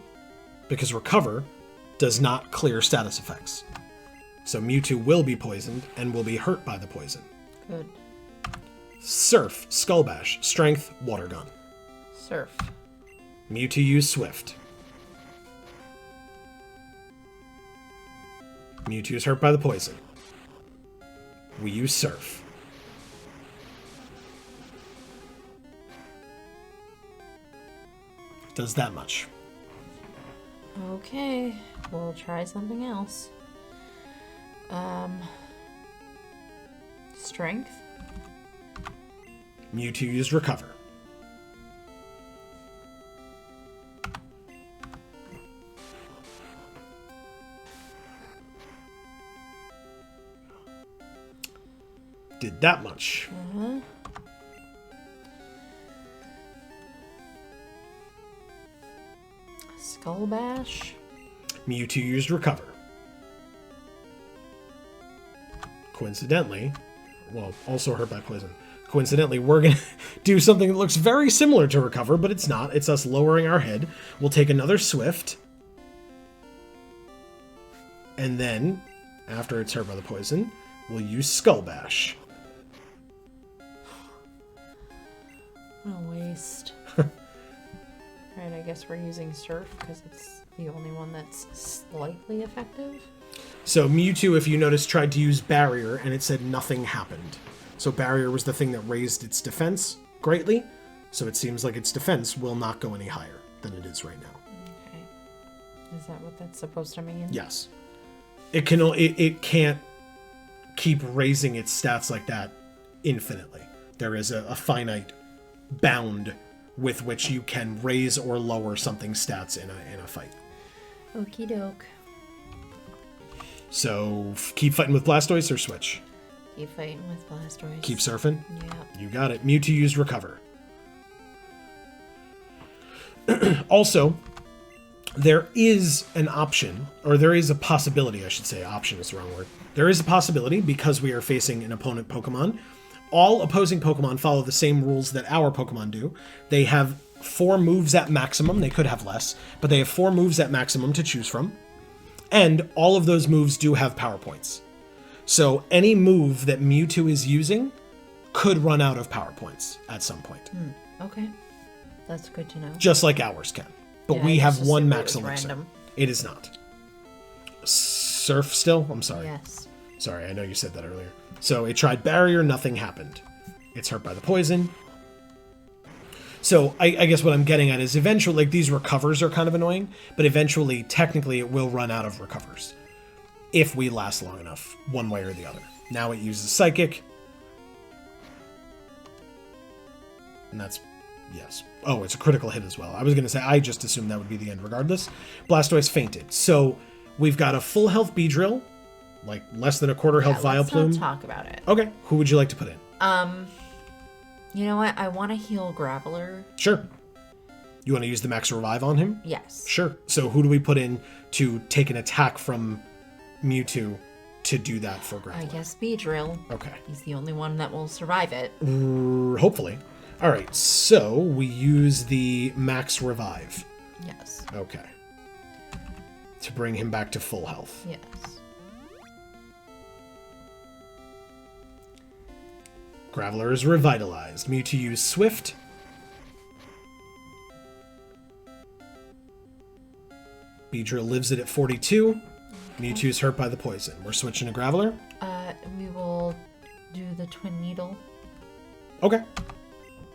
because Recover does not clear status effects. So Mewtwo will be poisoned and will be hurt by the poison.
Good.
Surf, Skull Bash, Strength, Water Gun.
Surf.
Mewtwo used Swift. Mewtwo is hurt by the poison. We use Surf. Does that much.
Okay, we'll try something else. Strength.
Mewtwo used Recover. Did that much.
Uh-huh. Skull Bash.
Mewtwo used Recover. Coincidentally, well, also hurt by poison. Coincidentally, we're going to do something that looks very similar to Recover, but it's not. It's us lowering our head. We'll take another Swift. And then, after it's hurt by the poison, we'll use Skull Bash.
What a waste. Right, I guess we're using Surf because it's the only one that's slightly effective.
So Mewtwo, if you notice, tried to use Barrier, and it said nothing happened. So barrier was the thing that raised its defense greatly. So it seems like its defense will not go any higher than it is right now.
Okay. Is that what that's supposed to mean?
Yes. It can't keep raising its stats like that infinitely. There is a finite bound with which you can raise or lower something's stats in a fight.
Okie doke.
So keep fighting with Blastoise or switch?
Keep fighting with Blastoise.
Keep surfing?
Yeah.
You got it. Mewtwo used recover. Also, there is an option, or there is a possibility, I should say. Option is the wrong word. There is a possibility, because we are facing an opponent Pokemon. All opposing Pokemon follow the same rules that our Pokemon do. They have 4 moves at maximum. They could have less, but they have 4 moves at maximum to choose from. And all of those moves do have power points. So any move that Mewtwo is using could run out of power points at some point.
Okay. That's good to know.
Just like ours can. But we have one max elixir.
Random.
It is not. Surf still? I'm sorry.
Yes.
Sorry, I know you said that earlier. So it tried barrier, nothing happened. It's hurt by the poison. So I guess what I'm getting at is eventually, like, these recovers are kind of annoying, but eventually, technically, it will run out of recovers. If we last long enough, one way or the other. Now it uses Psychic. And that's, yes. Oh, it's a critical hit as well. I was going to say, I just assumed that would be the end regardless. Blastoise fainted. So we've got a full health Beedrill, like less than a quarter health Vileplume.
Let's not talk about it.
Okay, who would you like to put in?
You know what? I want to heal Graveler.
Sure. You want to use the max revive on him?
Yes.
Sure. So who do we put in to take an attack from Mewtwo to do that for Graveler?
I guess Beedrill.
Okay.
He's the only one that will survive it.
Hopefully. All right, so we use the max revive.
Yes.
Okay. To bring him back to full health.
Yes.
Graveler is revitalized. Mewtwo used Swift. Beedrill lives it at 42. Mewtwo's hurt by the poison. We're switching to Graveler.
We will do the Twin Needle.
Okay.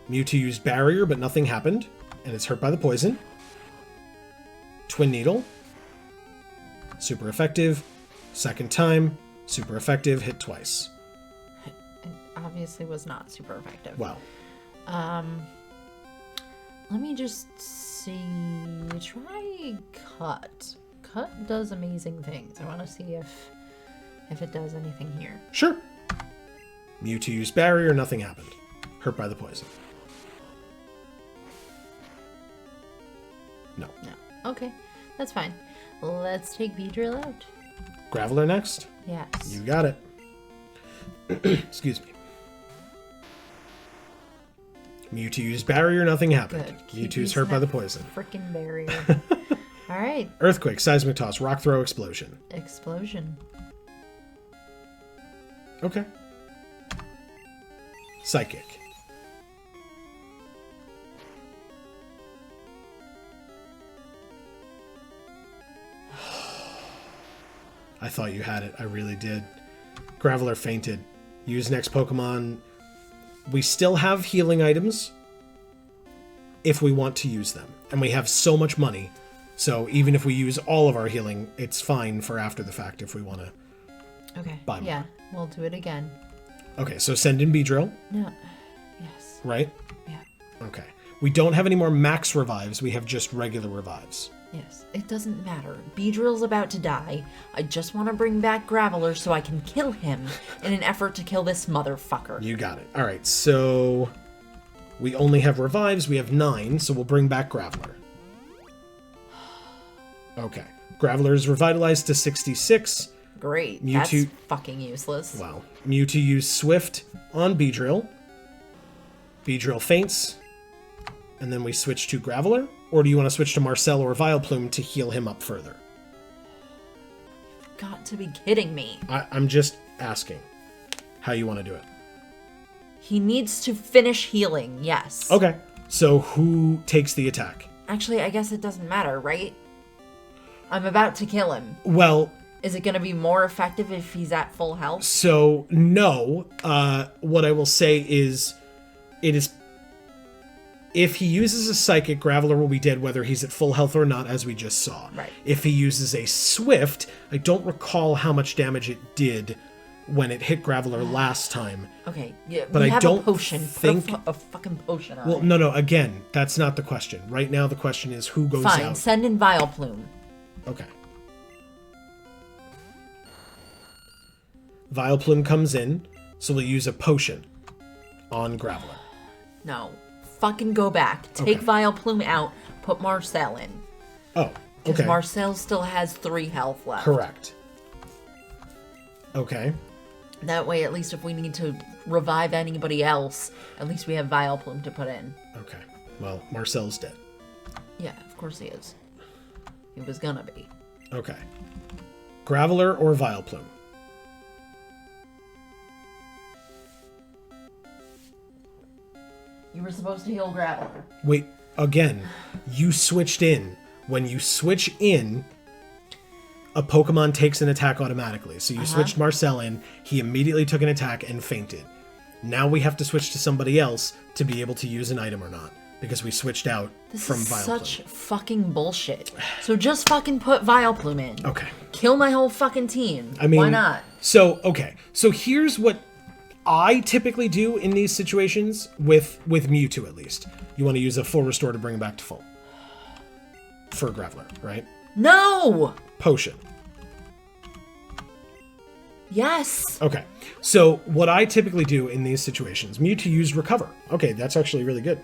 Mewtwo used Barrier, but nothing happened, and it's hurt by the poison. Twin Needle. Super effective. Second time. Super effective. Hit twice.
It obviously was not super effective.
Wow.
Let me just see. Try Cut. Cut does amazing things. I want to see if it does anything here.
Sure. Mewtwo used Barrier, nothing happened. Hurt by the poison. No.
No. Okay. That's fine. Let's take Beedrill out.
Graveler next?
Yes.
You got it. Excuse me. Mewtwo used Barrier, nothing happened.
Good.
Mewtwo's hurt by the poison.
Frickin' barrier. All right.
Earthquake, Seismic Toss, Rock Throw, Explosion.
Explosion.
Okay. Psychic. I thought you had it. I really did. Graveler fainted. Use next Pokemon. We still have healing items if we want to use them. And we have so much money. So even if we use all of our healing, it's fine for after the fact if we want to buy more.
Yeah, we'll do it again.
Okay, so send in Beedrill.
No. Yes.
Right?
Yeah.
Okay. We don't have any more max revives. We have just regular revives.
Yes. It doesn't matter. Beedrill's about to die. I just want to bring back Graveler so I can kill him in an effort to kill this motherfucker.
You got it. All right, so we only have revives. We have 9, so we'll bring back Graveler. Okay. Graveler is revitalized to 66.
Great.
Mewtwo...
That's fucking useless.
Wow. Mewtwo used Swift on Beedrill. Beedrill faints. And then we switch to Graveler? Or do you want to switch to Marcel or Vileplume to heal him up further?
You've got to be kidding me.
I'm just asking how you want to do it.
He needs to finish healing, yes.
Okay. So who takes the attack?
Actually, I guess it doesn't matter, right? I'm about to kill him.
Well,
Is it going to be more effective if he's at full health?
So, no. What I will say is, if he uses a Psychic, Graveler will be dead whether he's at full health or not, as we just saw.
Right.
If he uses a Swift, I don't recall how much damage it did when it hit Graveler last time.
Okay, yeah,
but I don't
a potion.
think
Put a fucking potion on it.
No. Again, that's not the question. Right now, the question is who goes out.
Fine, send in Vileplume.
Okay. Vileplume comes in, so we'll use a potion on Graveler.
No, fucking go back. Take Vileplume out. Put Marcel in.
Oh, okay.
Because Marcel still has 3 health left.
Correct. Okay.
That way, at least if we need to revive anybody else, at least we have Vileplume to put in.
Okay. Well, Marcel's dead.
Yeah, of course he is. He was gonna be.
Okay. Graveler or Vileplume?
You were supposed to heal Graveler.
Wait, again, you switched in. When you switch in, a Pokemon takes an attack automatically. So you switched Marcel in, he immediately took an attack and fainted. Now we have to switch to somebody else to be able to use an item or not, because we switched out from Vileplume. This is
such fucking bullshit. So just fucking put Vileplume in.
Okay.
Kill my whole fucking team.
I mean,
why not?
So, okay. So here's what I typically do in these situations with Mewtwo, at least. You want to use a full restore to bring him back to full. For Graveler, right?
No!
Potion.
Yes.
Okay. So what I typically do in these situations, Mewtwo used Recover. Okay, that's actually really good.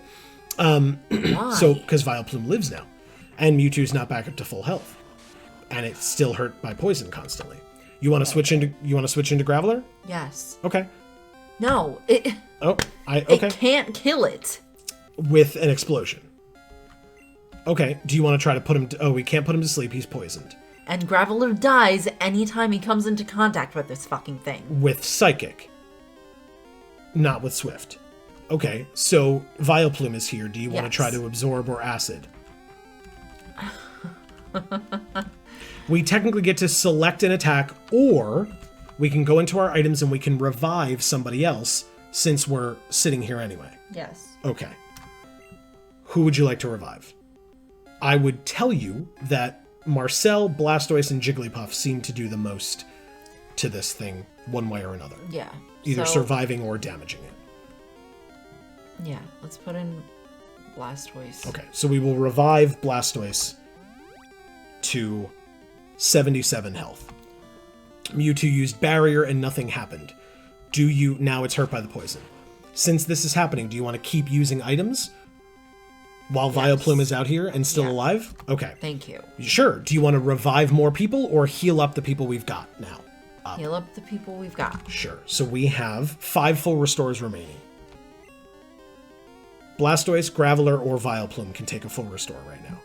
Why?
So, because Vileplume lives now. And Mewtwo's not back up to full health. And it's still hurt by poison constantly. You want to switch into Graveler?
Yes.
Okay.
No, it can't kill it.
With an explosion. Okay, do you want to try to put him we can't put him to sleep, he's poisoned.
And Graveler dies anytime he comes into contact with this fucking thing.
With Psychic. Not with Swift. Okay, so Vileplume is here. Do you want to try to absorb or acid? We technically get to select an attack, or we can go into our items and we can revive somebody else since we're sitting here anyway.
Yes.
Okay. Who would you like to revive? I would tell you that Marcel, Blastoise, and Jigglypuff seem to do the most to this thing, one way or another.
Yeah.
Either surviving or damaging it.
Yeah, let's put in Blastoise.
Okay, so we will revive Blastoise to 77 health. Mewtwo used Barrier and nothing happened. Now it's hurt by the poison. Since this is happening, do you want to keep using items? While Vileplume is out here and still alive? Okay.
Thank you.
Sure. Do you want to revive more people or heal up the people we've got now?
Heal up the people we've got.
Sure. So we have 5 full restores remaining. Blastoise, Graveler, or Vileplume can take a full restore right now.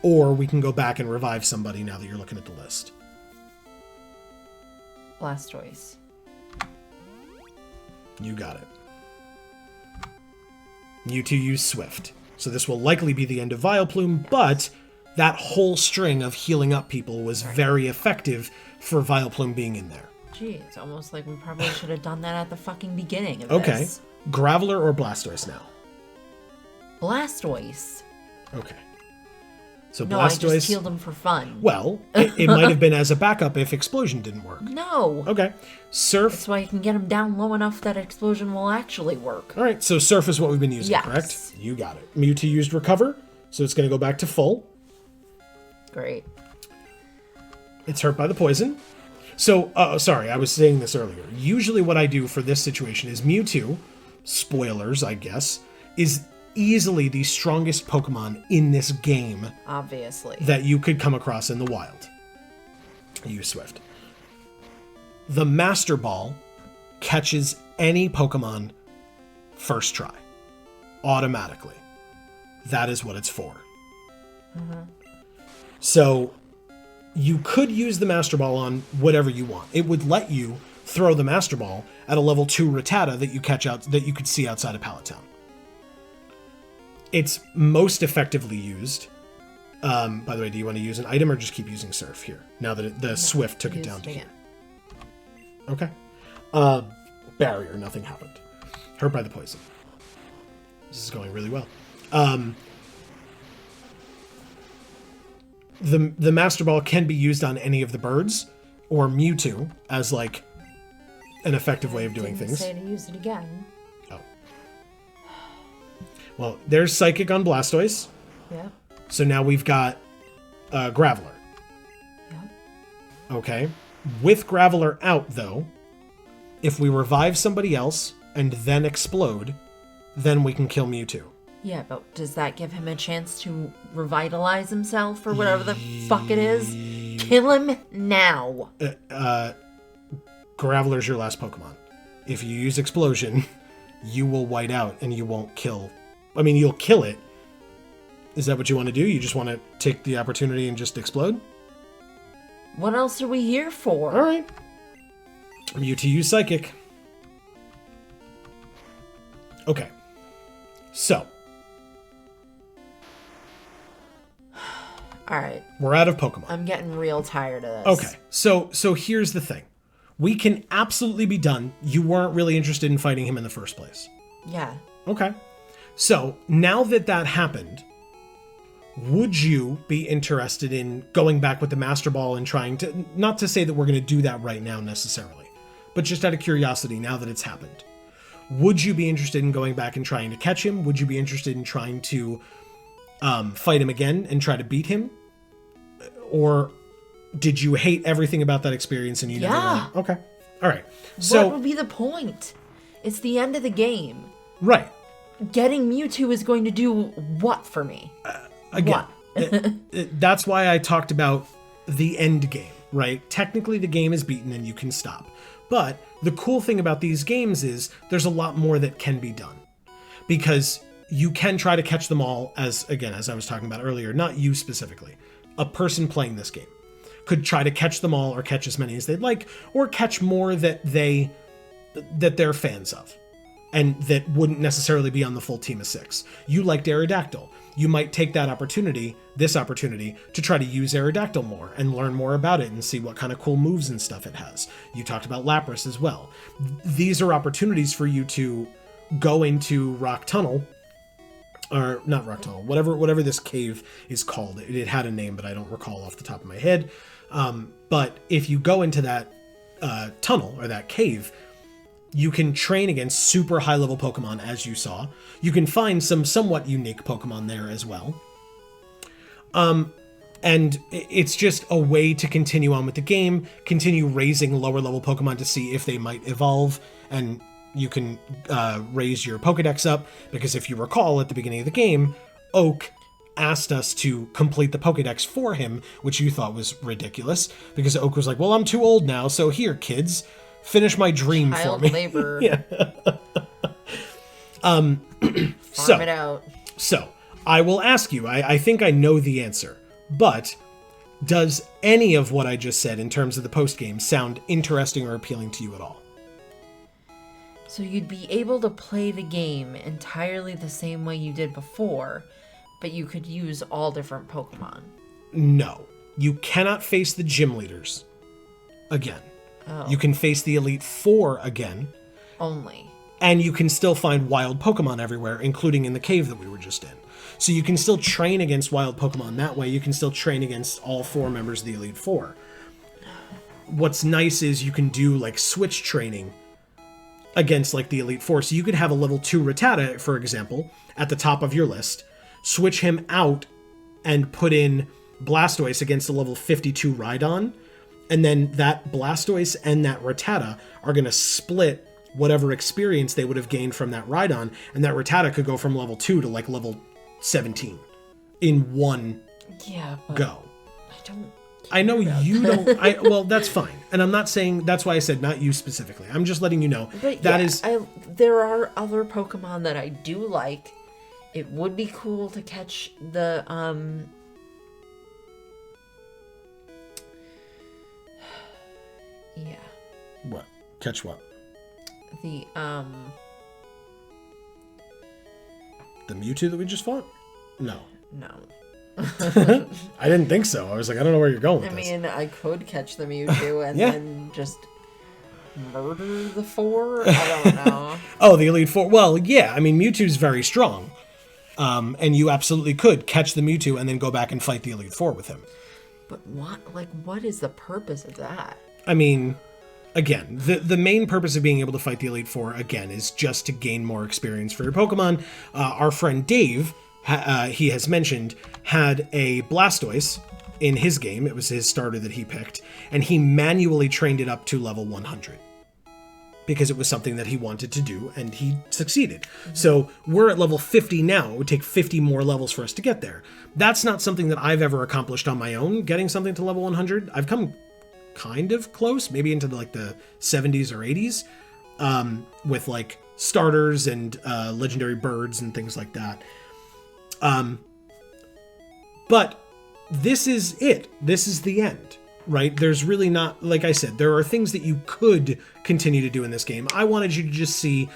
Or we can go back and revive somebody now that you're looking at the list.
Blastoise.
You got it. Mewtwo used Swift. So this will likely be the end of Vileplume, but that whole string of healing up people was very effective for Vileplume being in there.
Gee, it's almost like we probably should have done that at the fucking beginning of this.
Graveler or Blastoise now?
Blastoise.
Okay. So
no,
Blastoise...
I just healed him for fun.
Well, it might have been as a backup if Explosion didn't work.
No.
Okay. Surf...
That's why you can get him down low enough that Explosion will actually work.
All right, so Surf is what we've been using, correct? You got it. Mewtwo used Recover, so it's going to go back to full.
Great.
It's hurt by the poison. So, sorry, I was saying this earlier. Usually what I do for this situation is Mewtwo, spoilers, I guess, is easily the strongest Pokemon in this game.
Obviously. That
you could come across in the wild. Use Swift. The Master Ball catches any Pokemon first try. Automatically. That is what it's for. So, you could use the Master Ball on whatever you want. It would let you throw the Master Ball at a level 2 Rattata that you could see outside of Pallet Town. It's most effectively used By the way, do you want to use an item or just keep using Surf here? Now that the Swift took it down to here. Okay. Barrier, nothing happened. Hurt by the poison. This is going really well. The Master Ball can be used on any of the birds or Mewtwo as like an effective way of doing things.
Say to use it again.
Oh. Well, there's Psychic on Blastoise.
Yeah.
So now we've got Graveler.
Yeah.
Okay. With Graveler out, though, if we revive somebody else and then explode, then we can kill Mewtwo.
Yeah, but does that give him a chance to revitalize himself or whatever the fuck it is? Kill him now.
Graveler's your last Pokemon. If you use Explosion, you will white out and you won't kill. I mean, you'll kill it. Is that what you want to do? You just want to take the opportunity and just explode?
What else are we here for?
All right. Mewtwo use Psychic. Okay. So.
All right.
We're out of Pokemon.
I'm getting real tired of this.
Okay. So here's the thing. We can absolutely be done. You weren't really interested in fighting him in the first place.
Yeah.
Okay. So now that happened, would you be interested in going back with the Master Ball and trying to, not to say that we're going to do that right now necessarily, but just out of curiosity now that it's happened, would you be interested in going back and trying to catch him? Would you be interested in trying to fight him again and try to beat him? Or did you hate everything about that experience and you never went? Okay. All right. So
what would be the point? It's the end of the game.
Right.
Getting Mewtwo is going to do what for me?
Again, that's why I talked about the end game, right? Technically, the game is beaten and you can stop. But the cool thing about these games is there's a lot more that can be done. Because you can try to catch them all as I was talking about earlier, not you specifically. A person playing this game could try to catch them all or catch as many as they'd like, or catch more that they're fans of. And that wouldn't necessarily be on the full team of 6. You liked Aerodactyl. You might take this opportunity, to try to use Aerodactyl more and learn more about it and see what kind of cool moves and stuff it has. You talked about Lapras as well. These are opportunities for you to go into Rock Tunnel, or not Rock Tunnel, whatever this cave is called. It had a name, but I don't recall off the top of my head. But if you go into that tunnel or that cave, you can train against super high-level Pokemon, as you saw. You can find some somewhat unique Pokemon there as well. And it's just a way to continue on with the game, continue raising lower-level Pokemon to see if they might evolve, and you can raise your Pokedex up, because if you recall, at the beginning of the game, Oak asked us to complete the Pokedex for him, which you thought was ridiculous, because Oak was like, well, I'm too old now, so here, kids. Finish my dream for me.
Labor.
Yeah.
Farm it out.
So, I will ask you, I think I know the answer, but does any of what I just said in terms of the post-game sound interesting or appealing to you at all?
So you'd be able to play the game entirely the same way you did before, but you could use all different Pokemon.
No. You cannot face the gym leaders again.
Oh.
You can face the Elite Four again.
Only.
And you can still find wild Pokemon everywhere, including in the cave that we were just in. So you can still train against wild Pokemon that way. You can still train against all 4 members of the Elite Four. What's nice is you can do like switch training against like the Elite Four. So you could have a level 2 Rattata, for example, at the top of your list, switch him out and put in Blastoise against a level 52 Rhydon. And then that Blastoise and that Rattata are going to split whatever experience they would have gained from that Rhydon, and that Rattata could go from level 2 to like level 17 in one go. I know you don't. Well, that's fine. And I'm not saying, that's why I said not you specifically. I'm just letting you know.
But there are other Pokemon that I do like. It would be cool to catch the, yeah.
What? Catch what?
The
Mewtwo that we just fought? No.
No.
I didn't think so. I was like, I don't know where you're going with this.
I mean, I could catch the Mewtwo and then just murder the 4? I don't know.
Oh, the Elite Four. Well, yeah. I mean, Mewtwo's very strong. And you absolutely could catch the Mewtwo and then go back and fight the Elite Four with him.
But what is the purpose of that?
I mean, again, the main purpose of being able to fight the Elite Four, again, is just to gain more experience for your Pokemon. Our friend Dave, he has mentioned, had a Blastoise in his game. It was his starter that he picked. And he manually trained it up to level 100. Because it was something that he wanted to do, and he succeeded. Mm-hmm. So we're at level 50 now. It would take 50 more levels for us to get there. That's not something that I've ever accomplished on my own, getting something to level 100. I've come kind of close, maybe into like the 70s or 80s, with like starters and legendary birds and things like that. But this is it. This is the end. Right? There's really not, like I said, there are things that you could continue to do in this game. I wanted you to just see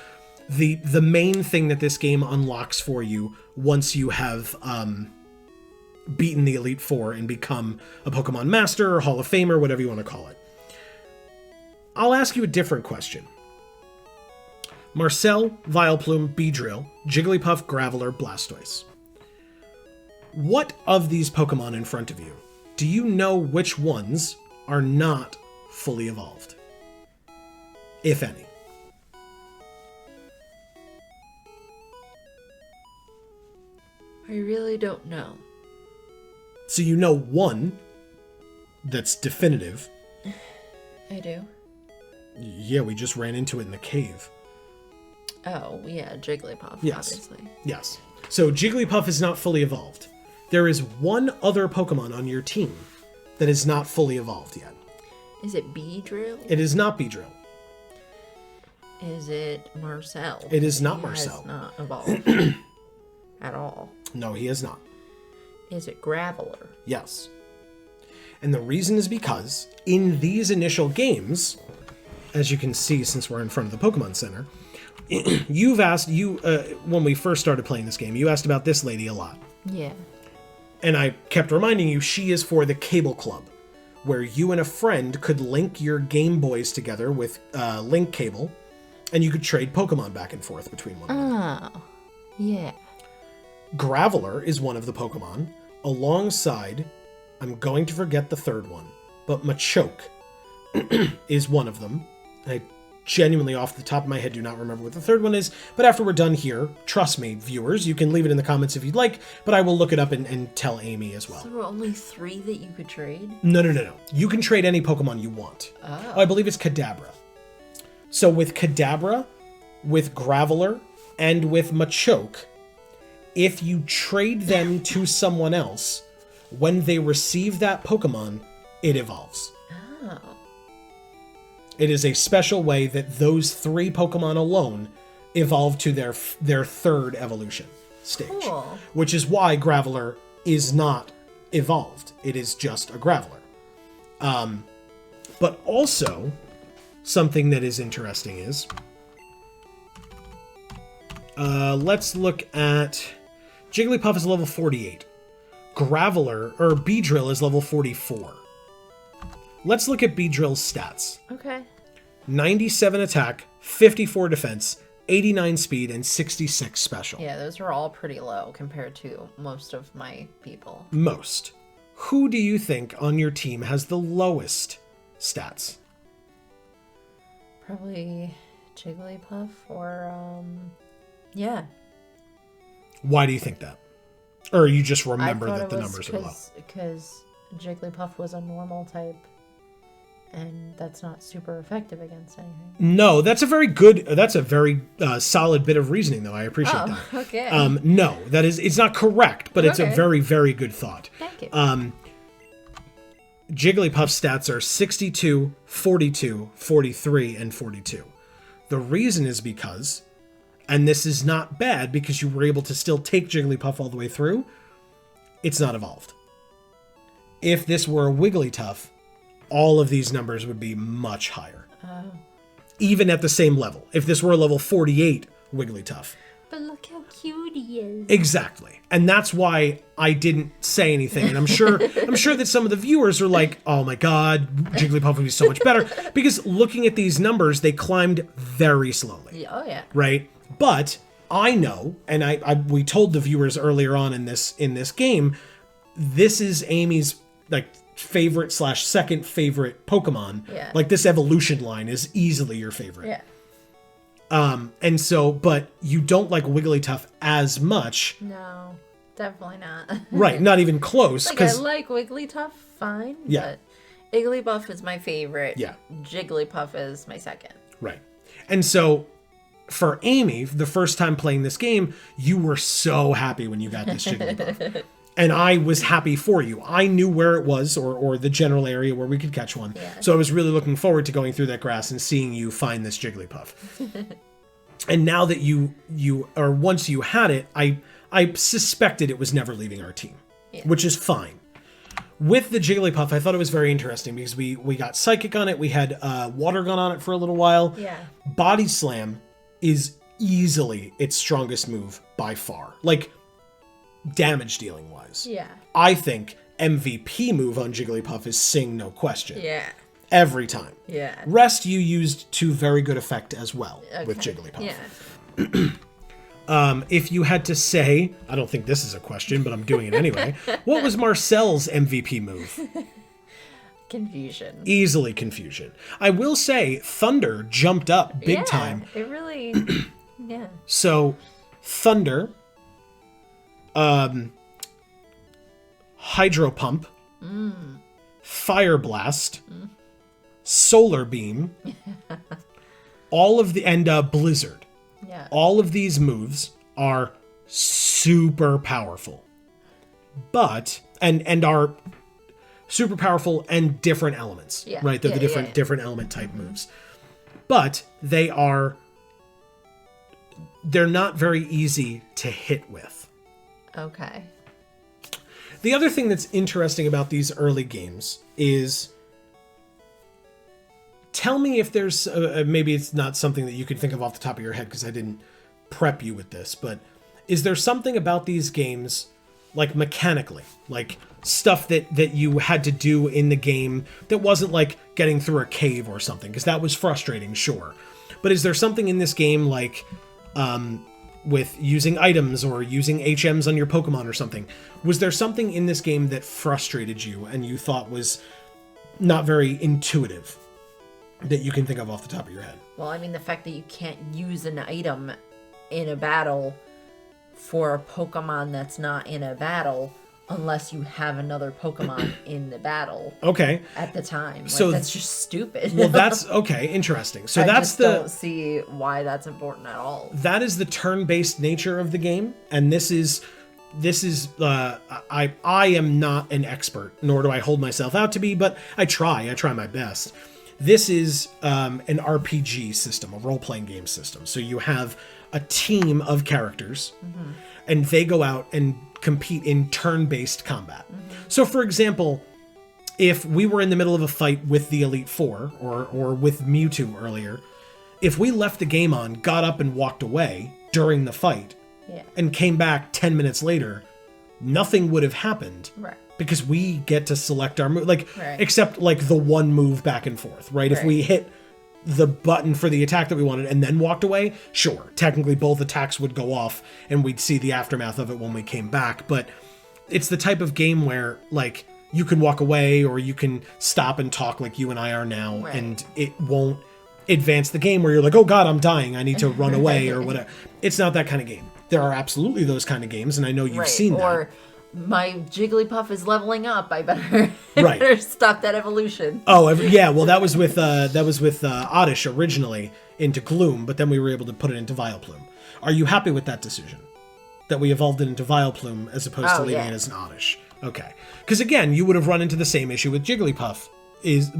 the main thing that this game unlocks for you once you have beaten the Elite Four and become a Pokemon Master or Hall of Famer, whatever you want to call it. I'll ask you a different question. Marcel, Vileplume, Beedrill, Jigglypuff, Graveler, Blastoise. What of these Pokemon in front of you do you know which ones are not fully evolved? If any.
I really don't know.
So you know one that's definitive.
I do.
Yeah, we just ran into it in the cave.
Oh, yeah, Jigglypuff,
yes.
Obviously.
Yes. So Jigglypuff is not fully evolved. There is one other Pokemon on your team that is not fully evolved yet.
Is it Beedrill?
It is not Beedrill.
Is it Marcel?
It is not Marcel.
He has not evolved at all.
No, he has not.
Is it Graveler?
Yes. And the reason is because in these initial games, as you can see since we're in front of the Pokemon Center, you've asked, when we first started playing this game, you asked about this lady a lot.
Yeah.
And I kept reminding you, she is for the Cable Club, where you and a friend could link your Game Boys together with link cable, and you could trade Pokemon back and forth between one another.
Oh, yeah.
Graveler is one of the Pokemon, alongside, I'm going to forget the third one, but Machoke is one of them. I genuinely, off the top of my head, do not remember what the third one is, but after we're done here, trust me, viewers, you can leave it in the comments if you'd like, but I will look it up and tell Amy as well.
So there were only 3 that you could trade?
No. You can trade any Pokemon you want. Oh, I believe it's Kadabra. So with Kadabra, with Graveler, and with Machoke, if you trade them to someone else, when they receive that Pokemon, it evolves.
Oh.
It is a special way that those 3 Pokemon alone evolve to their third evolution stage.
Cool.
Which is why Graveler is not evolved. It is just a Graveler. But also, something that is interesting is, let's look at, Jigglypuff is level 48. Graveler, or Beedrill, is level 44. Let's look at Beedrill's stats.
Okay.
97 attack, 54 defense, 89 speed, and 66 special.
Yeah, those are all pretty low compared to most of my people.
Most. Who do you think on your team has the lowest stats?
Probably Jigglypuff or, yeah.
Why do you think that? Or you just remember that the numbers are low?
Because Jigglypuff was a normal type, and that's not super effective against anything.
No, that's a very solid bit of reasoning, though. I appreciate that.
Okay.
No, it's not correct, but it's a very, very good thought.
Thank you.
Jigglypuff's stats are 62, 42, 43, and 42. The reason is because, and this is not bad because you were able to still take Jigglypuff all the way through, it's not evolved. If this were a Wigglytuff, all of these numbers would be much higher.
Oh.
Even at the same level. If this were a level 48 Wigglytuff.
But look how cute he is.
Exactly. And that's why I didn't say anything. And I'm sure that some of the viewers are like, oh my God, Jigglypuff would be so much better. Because looking at these numbers, they climbed very slowly.
Oh yeah.
Right? But I know, and we told the viewers earlier on in this game, this is Amy's like favorite / second favorite Pokemon.
Yeah.
Like this evolution line is easily your favorite.
Yeah.
And so, but you don't like Wigglytuff as much.
No, definitely not.
Right, not even close.
Like I like Wigglytuff, fine.
Yeah.
But Igglybuff is my favorite.
Yeah.
Jigglypuff is my second.
Right. And so, for Amy, the first time playing this game, you were so happy when you got this Jigglypuff. And I was happy for you. I knew where it was, or the general area where we could catch one.
Yeah.
So I was really looking forward to going through that grass and seeing you find this Jigglypuff. And now that once you had it, I suspected it was never leaving our team, which is fine. With the Jigglypuff, I thought it was very interesting because we got Psychic on it. We had Water Gun on it for a little while.
Yeah.
Body Slam is easily its strongest move by far. Like, damage dealing wise.
Yeah.
I think MVP move on Jigglypuff is Sing, no question.
Yeah.
Every time.
Yeah.
Rest you used to very good effect as well with Jigglypuff.
Yeah.
If you had to say, I don't think this is a question, but I'm doing it anyway. What was Marcel's MVP move?
Confusion.
Easily Confusion. I will say Thunder jumped up big time.
It really, yeah.
So Thunder, Hydro Pump, Fire Blast, Solar Beam, all of the, and Blizzard.
Yeah.
All of these moves are super powerful, but and are super powerful and different elements, right? They're the different element type moves, but they're not very easy to hit with.
Okay.
The other thing that's interesting about these early games is, tell me if there's maybe it's not something that you can think of off the top of your head because I didn't prep you with this, but is there something about these games, like mechanically, like stuff that you had to do in the game that wasn't like getting through a cave or something, because that was frustrating, sure. But is there something in this game like with using items or using HMs on your Pokemon or something? Was there something in this game that frustrated you and you thought was not very intuitive that you can think of off the top of your head?
Well, I mean, the fact that you can't use an item in a battle for a Pokemon that's not in a battle unless you have another Pokemon in the battle.
Okay.
At the time. Like,
so
that's just stupid.
Well, that's okay. Interesting. So
I don't see why that's important at all.
That is the turn-based nature of the game, and this is I am not an expert, nor do I hold myself out to be, but I try my best. This is an RPG system, a role-playing game system. So you have a team of characters, and they go out and compete in turn-based combat. So, for example, if we were in the middle of a fight with the Elite Four, or with Mewtwo earlier, if we left the game on, got up and walked away during the fight, and came back 10 minutes later, nothing would have happened.
Right.
Because we get to select our move, except like the one move back and forth, right? If we hit the button for the attack that we wanted and then walked away, sure, technically both attacks would go off and we'd see the aftermath of it when we came back. But it's the type of game where, like, you can walk away or you can stop and talk like you and I are now, and it won't advance the game where you're like, oh God, I'm dying, I need to run away or whatever. It's not that kind of game. There are absolutely those kind of games, and I know you've seen that.
Or my Jigglypuff is leveling up. I better stop that evolution.
Oh, yeah. Well, that was with Oddish originally into Gloom, but then we were able to put it into Vileplume. Are you happy with that decision? That we evolved it into Vileplume as opposed to leaving it as an Oddish? Okay. Because again, you would have run into the same issue with Jigglypuff,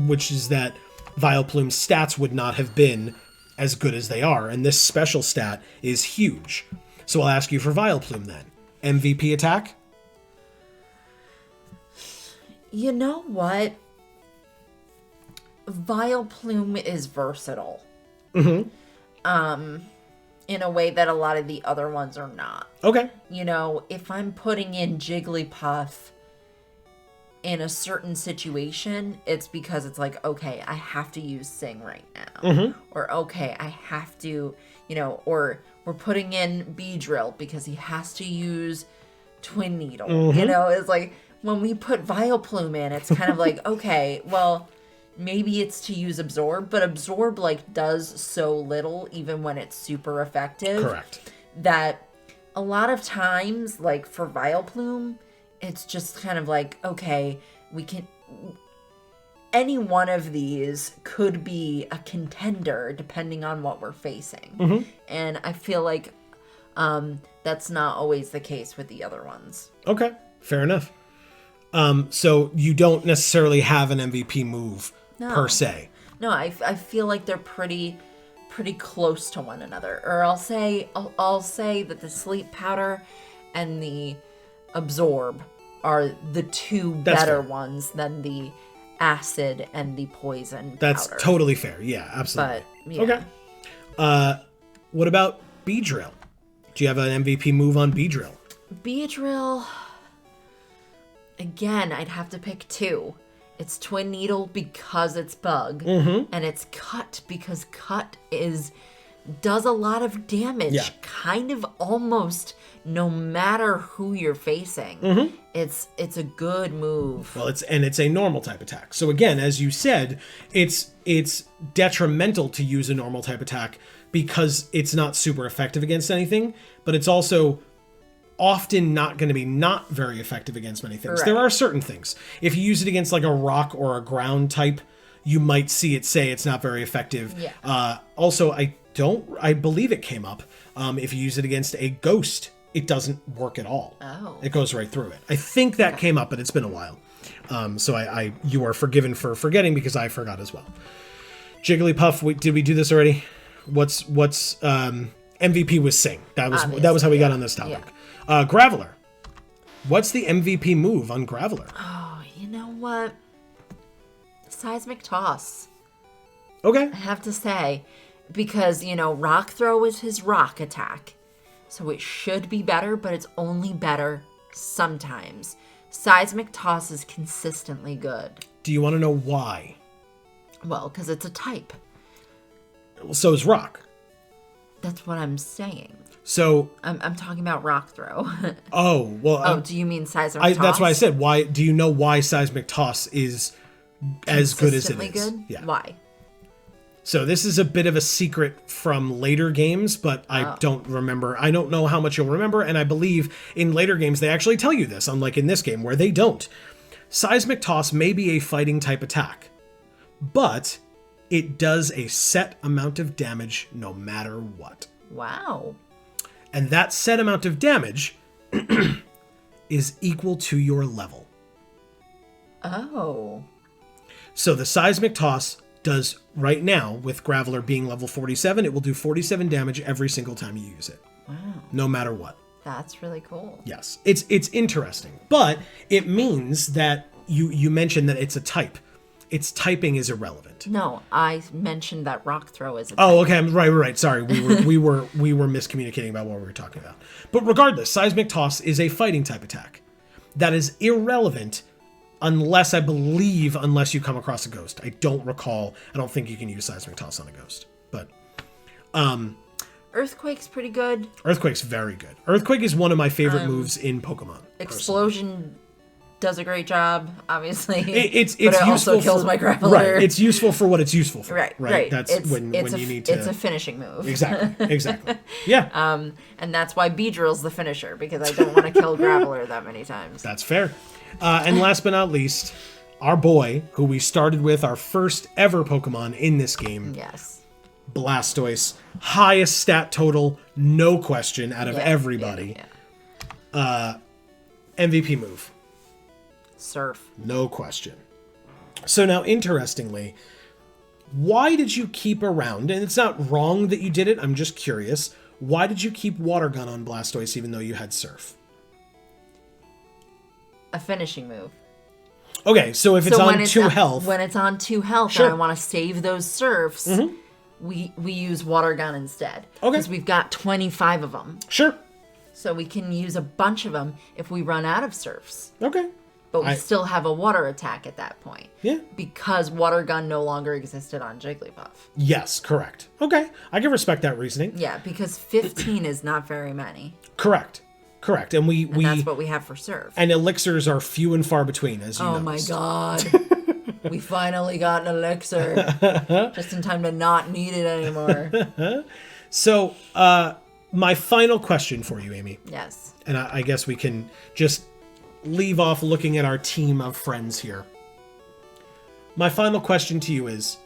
which is that Vileplume's stats would not have been as good as they are, and this special stat is huge. So I'll ask you for Vileplume then. MVP attack?
You know what? Vileplume is versatile. in a way that a lot of the other ones are not.
Okay.
You know, if I'm putting in Jigglypuff in a certain situation, it's because it's like, okay, I have to use Sing right now. Or, okay, I have to, you know, or we're putting in Beedrill because he has to use Twin Needle. You know, it's like when we put Vileplume in, it's kind of like, okay, well, maybe it's to use Absorb, but Absorb, like, does so little, even when it's super effective.
Correct.
That a lot of times, like, for Vileplume, it's just kind of like, okay, we can... Any one of these could be a contender, depending on what we're facing. And I feel like that's not always the case with the other ones.
Okay, fair enough. So you don't necessarily have an MVP move per se.
No, I feel like they're pretty close to one another. Or I'll say that the Sleep Powder and the Absorb are the two better ones than the Acid and the Poison
That's
powder.
Totally fair. Yeah, absolutely.
But, yeah.
Okay. What about Beedrill? Do you have an MVP move on Beedrill?
Beedrill, again, I'd have to pick two. It's Twin Needle because it's Bug, and it's Cut because Cut does a lot of damage, kind of almost no matter who you're facing. It's a good move.
Well, it's a normal type attack. So again, as you said, it's detrimental to use a normal type attack because it's not super effective against anything, but it's also often not going to be not very effective against many things. Right. There are certain things. If you use it against like a rock or a ground type, you might see it say it's not very effective.
Yeah.
Also, I believe it came up. If you use it against a ghost, it doesn't work at all.
Oh.
It goes right through it. I think that came up, but it's been a while. So you are forgiven for forgetting because I forgot as well. Jigglypuff, did we do this already? What's MVP was Sing. That was how we got on this topic. Yeah. Graveler. What's the MVP move on Graveler?
Oh, you know what? Seismic Toss.
Okay.
I have to say, because, you know, Rock Throw is his rock attack. So it should be better, but it's only better sometimes. Seismic Toss is consistently good.
Do you want to know why?
Well, because it's a type.
So is Rock.
That's what I'm saying.
So
I'm talking about Rock Throw.
Oh, well.
Do you mean Seismic Toss?
That's why I said, why? Do you know why Seismic Toss is as good as it is?
Good?
Yeah.
Why?
So this is a bit of a secret from later games, but I don't remember. I don't know how much you'll remember, and I believe in later games they actually tell you this, unlike in this game where they don't. Seismic Toss may be a fighting type attack, but it does a set amount of damage no matter what.
Wow.
And that set amount of damage is equal to your level.
Oh.
So the Seismic Toss does right now, with Graveler being level 47, it will do 47 damage every single time you use it.
Wow.
No matter what.
That's really cool.
Yes. It's interesting. But it means that you mentioned that it's a type. Its typing is irrelevant.
No, I mentioned that Rock Throw is a type.
Oh, okay. Right. Sorry. We were miscommunicating about what we were talking about. But regardless, Seismic Toss is a fighting type attack. That is irrelevant unless you come across a ghost. I don't recall. I don't think you can use Seismic Toss on a ghost. But
Earthquake's pretty good.
Earthquake's very good. Earthquake is one of my favorite moves in Pokemon.
Explosion does a great job, obviously.
It's
but it
useful
also kills my Graveler.
Right. It's useful for what it's useful for.
Right.
That's when you need to.
It's a finishing move.
Exactly. Yeah.
And that's why Beedrill's the finisher, because I don't want to kill Graveler that many times.
That's fair. And last but not least, our boy, who we started with, our first ever Pokemon in this game.
Yes.
Blastoise. Highest stat total, no question, out of everybody.
Yeah.
MVP move.
Surf.
No question. So now, interestingly, why did you keep around, and it's not wrong that you did it, I'm just curious, why did you keep Water Gun on Blastoise even though you had Surf?
A finishing move.
Okay, so if it's on 2 health...
When it's on 2 health
sure.
and I want to save those Surfs, we use water gun instead.
Okay.
Because we've got 25 of them.
Sure.
So we can use a bunch of them if we run out of surfs.
Okay.
But we still have a water attack at that point.
Yeah.
Because water gun no longer existed on Jigglypuff.
Yes, correct. Okay. I can respect that reasoning.
Yeah, because 15 is not very many.
Correct. And we
that's what we have for surf.
And elixirs are few and far between, as you noticed.
My God. We finally got an elixir. Just in time to not need it anymore.
So, my final question for you, Amy.
Yes.
And I guess we can just leave off looking at our team of friends here. My final question to you is,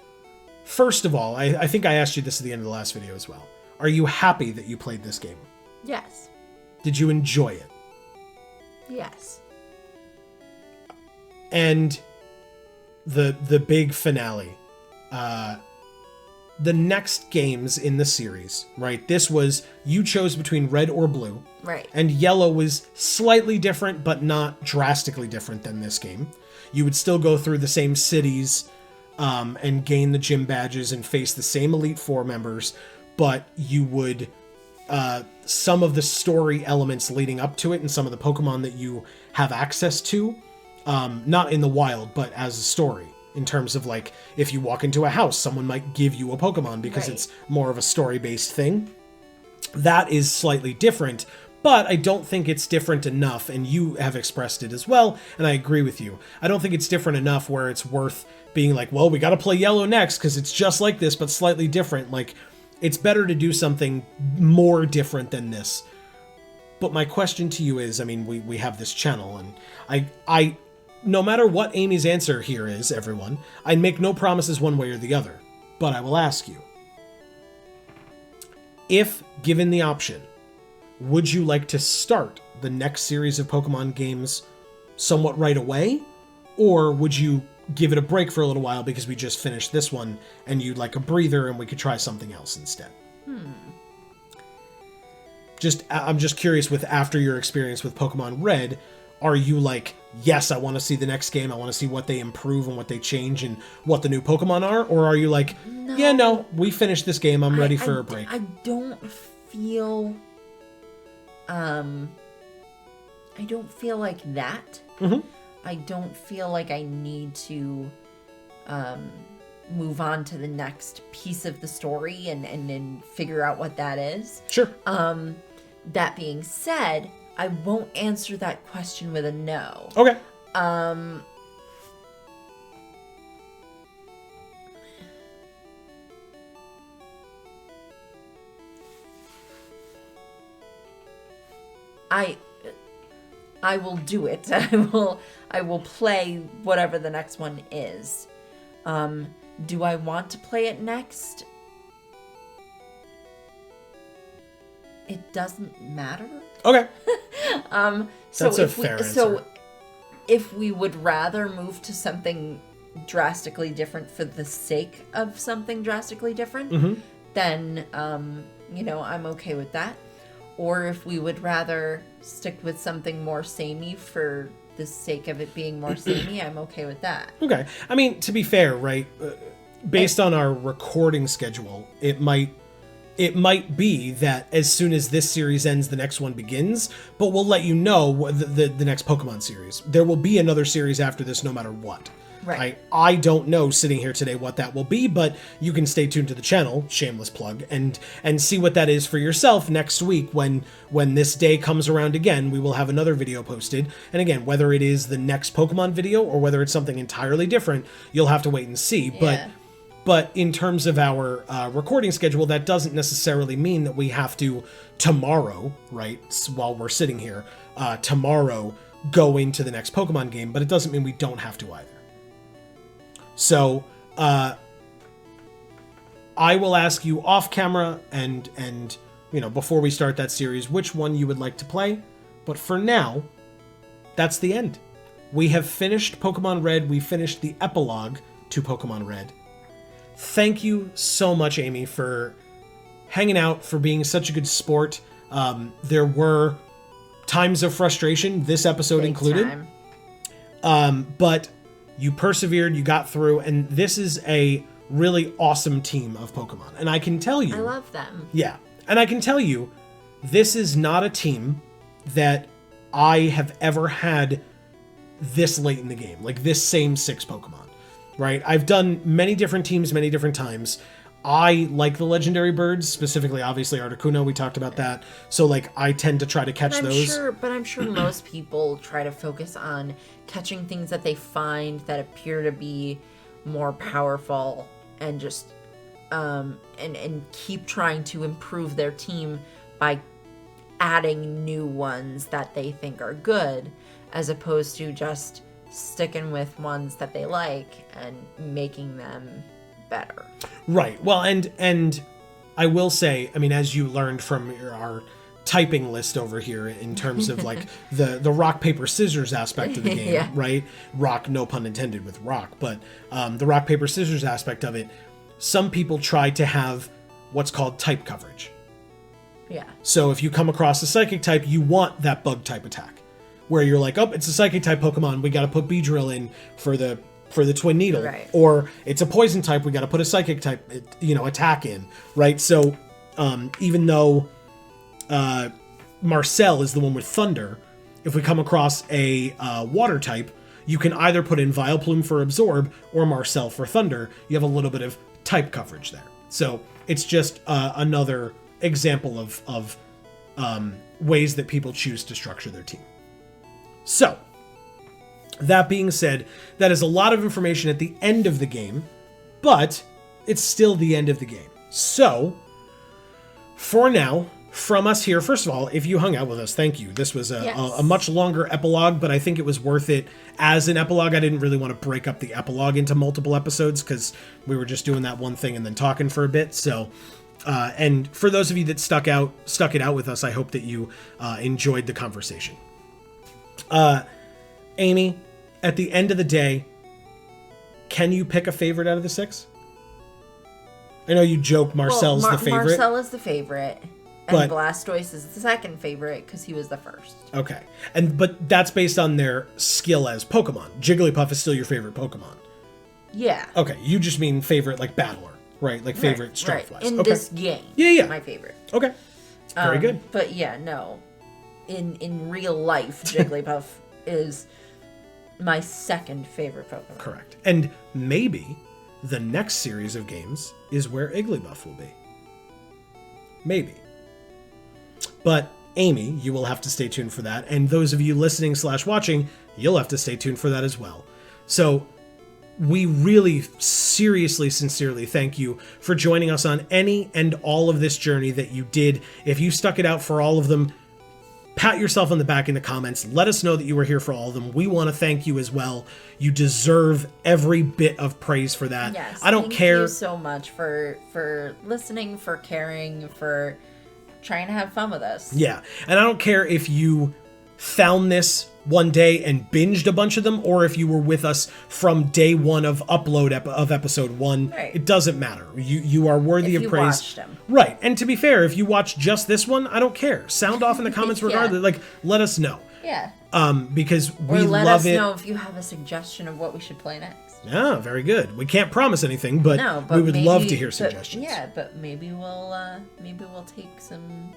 first of all, I think I asked you this at the end of the last video as well. Are you happy that you played this game?
Yes.
Did you enjoy it?
Yes.
And the big finale, the next games in the series, right? This was, you chose between red or blue.
Right.
And yellow was slightly different, but not drastically different than this game. You would still go through the same cities and gain the gym badges and face the same Elite Four members, but you would, some of the story elements leading up to it and some of the Pokemon that you have access to, not in the wild, but as a story. In terms of, like, if you walk into a house, someone might give you a Pokemon because it's more of a story-based thing. That is slightly different, but I don't think it's different enough, and you have expressed it as well, and I agree with you. I don't think it's different enough where it's worth being like, well, we gotta play yellow next because it's just like this, but slightly different. Like, it's better to do something more different than this. But my question to you is, I mean, we have this channel, and I no matter what Amy's answer here is, everyone, I make no promises one way or the other, but I will ask you. If given the option, would you like to start the next series of Pokemon games somewhat right away? Or would you give it a break for a little while because we just finished this one and you'd like a breather and we could try something else instead? I'm just curious, with after your experience with Pokemon Red, are you like, yes, I want to see the next game, I want to see what they improve and what they change and what the new Pokemon are? Or are you like, no, we finished this game, I'm ready for a break?
I don't feel... I don't feel like that.
Mm-hmm.
I don't feel like I need to move on to the next piece of the story and figure out what that is.
Sure.
That being said, I won't answer that question with a no.
Okay.
I will do it. I will play whatever the next one is. Do I want to play it next? It doesn't matter.
Okay.
If we would rather move to something drastically different for the sake of something drastically different, then I'm okay with that. Or if we would rather stick with something more samey for the sake of it being more samey, I'm okay with that.
Okay. I mean, to be fair, right, based on our recording schedule, it might be that as soon as this series ends, the next one begins, but we'll let you know the next Pokemon series. There will be another series after this no matter what.
Right.
I don't know sitting here today what that will be, but you can stay tuned to the channel, shameless plug, and see what that is for yourself next week when this day comes around again. We will have another video posted, and again, whether it is the next Pokemon video or whether it's something entirely different, you'll have to wait and see.
Yeah.
But in terms of our recording schedule, that doesn't necessarily mean that we have to tomorrow, right, while we're sitting here, tomorrow go into the next Pokemon game, but it doesn't mean we don't have to either. So, I will ask you off camera and before we start that series, which one you would like to play. But for now, that's the end. We have finished Pokemon Red. We finished the epilogue to Pokemon Red. Thank you so much, Amy, for hanging out, for being such a good sport. There were times of frustration, this episode included. But you persevered, you got through, and this is a really awesome team of Pokemon. And I can tell you...
I love them.
Yeah. And I can tell you, this is not a team that I have ever had this late in the game. Like, this same 6 Pokemon. Right? I've done many different teams, many different times. I like the legendary birds, specifically, obviously, Articuno. We talked about that. So, like, I tend to try to catch those.
But I'm sure most people try to focus on catching things that they find that appear to be more powerful and just and keep trying to improve their team by adding new ones that they think are good, as opposed to just sticking with ones that they like and making them better.
Right. Well, and I will say, I mean, as you learned from our typing list over here in terms of like the rock, paper, scissors aspect of the game, yeah. Right? Rock, no pun intended with rock, but the rock, paper, scissors aspect of it, some people try to have what's called type coverage.
Yeah.
So if you come across a psychic type, you want that bug type attack, where you're like, oh, it's a psychic type Pokemon, we got to put Beedrill in for the twin needle,
right.
Or it's a poison type, we got to put a psychic type, attack in, right? So even though Marcel is the one with thunder, if we come across a water type, you can either put in Vileplume for absorb or Marcel for thunder. You have a little bit of type coverage there. So it's just another example of ways that people choose to structure their team. So, that being said, that is a lot of information at the end of the game, but it's still the end of the game. So, for now, from us here, first of all, if you hung out with us, thank you. This was a much longer epilogue, but I think it was worth it as an epilogue. I didn't really want to break up the epilogue into multiple episodes because we were just doing that one thing and then talking for a bit. So, and for those of you that stuck it out with us, I hope that you enjoyed the conversation. Amy, at the end of the day, can you pick a favorite out of the 6? I know you joke Marcel's the favorite.
Marcel is the favorite, and Blastoise is the second favorite because he was the first. Okay,
but that's based on their skill as Pokemon. Jigglypuff is still your favorite Pokemon.
Yeah.
Okay, you just mean favorite like battler, right? Like favorite Strength Flash.
In this game.
Yeah.
My favorite.
Okay. Very good.
But yeah, no. In real life, Jigglypuff is my second favorite Pokemon.
Correct. And maybe the next series of games is where Igglybuff will be. Maybe. But Amy, you will have to stay tuned for that. And those of you listening / watching, you'll have to stay tuned for that as well. So we really seriously, sincerely thank you for joining us on any and all of this journey that you did. If you stuck it out for all of them, pat yourself on the back in the comments. Let us know that you were here for all of them. We want to thank you as well. You deserve every bit of praise for that.
Yes,
I don't care.
Thank you so much for listening, for caring, for trying to have fun with us.
Yeah, and I don't care if you found this one day and binged a bunch of them, or if you were with us from day one of upload of episode 1.
Right.
It doesn't matter. You are worthy of praise.
Watched them.
Right. And to be fair, if you watch just this one, I don't care. Sound off in the comments regardless. Like, let us know.
Yeah.
Because we
love it. Or let us
know
if you have a suggestion of what we should play next.
Yeah, very good. We can't promise anything, but we would love to hear suggestions.
But maybe we'll take some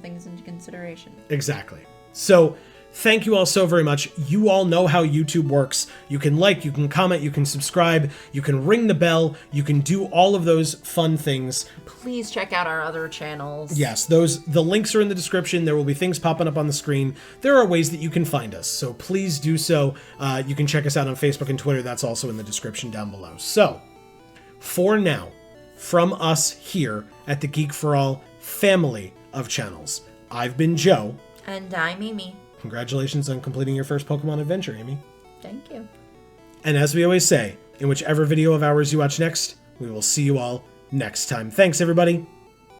things into consideration.
Exactly. So, thank you all so very much. You all know how YouTube works. You can like, you can comment, you can subscribe, you can ring the bell, you can do all of those fun things.
Please check out our other channels.
Yes, the links are in the description. There will be things popping up on the screen. There are ways that you can find us, so please do so. You can check us out on Facebook and Twitter. That's also in the description down below. So, for now, from us here at the Geek for All family of channels, I've been Joe.
And I'm Amy.
Congratulations on completing your first Pokemon adventure, Amy.
Thank you.
And as we always say, in whichever video of ours you watch next, we will see you all next time. Thanks, everybody.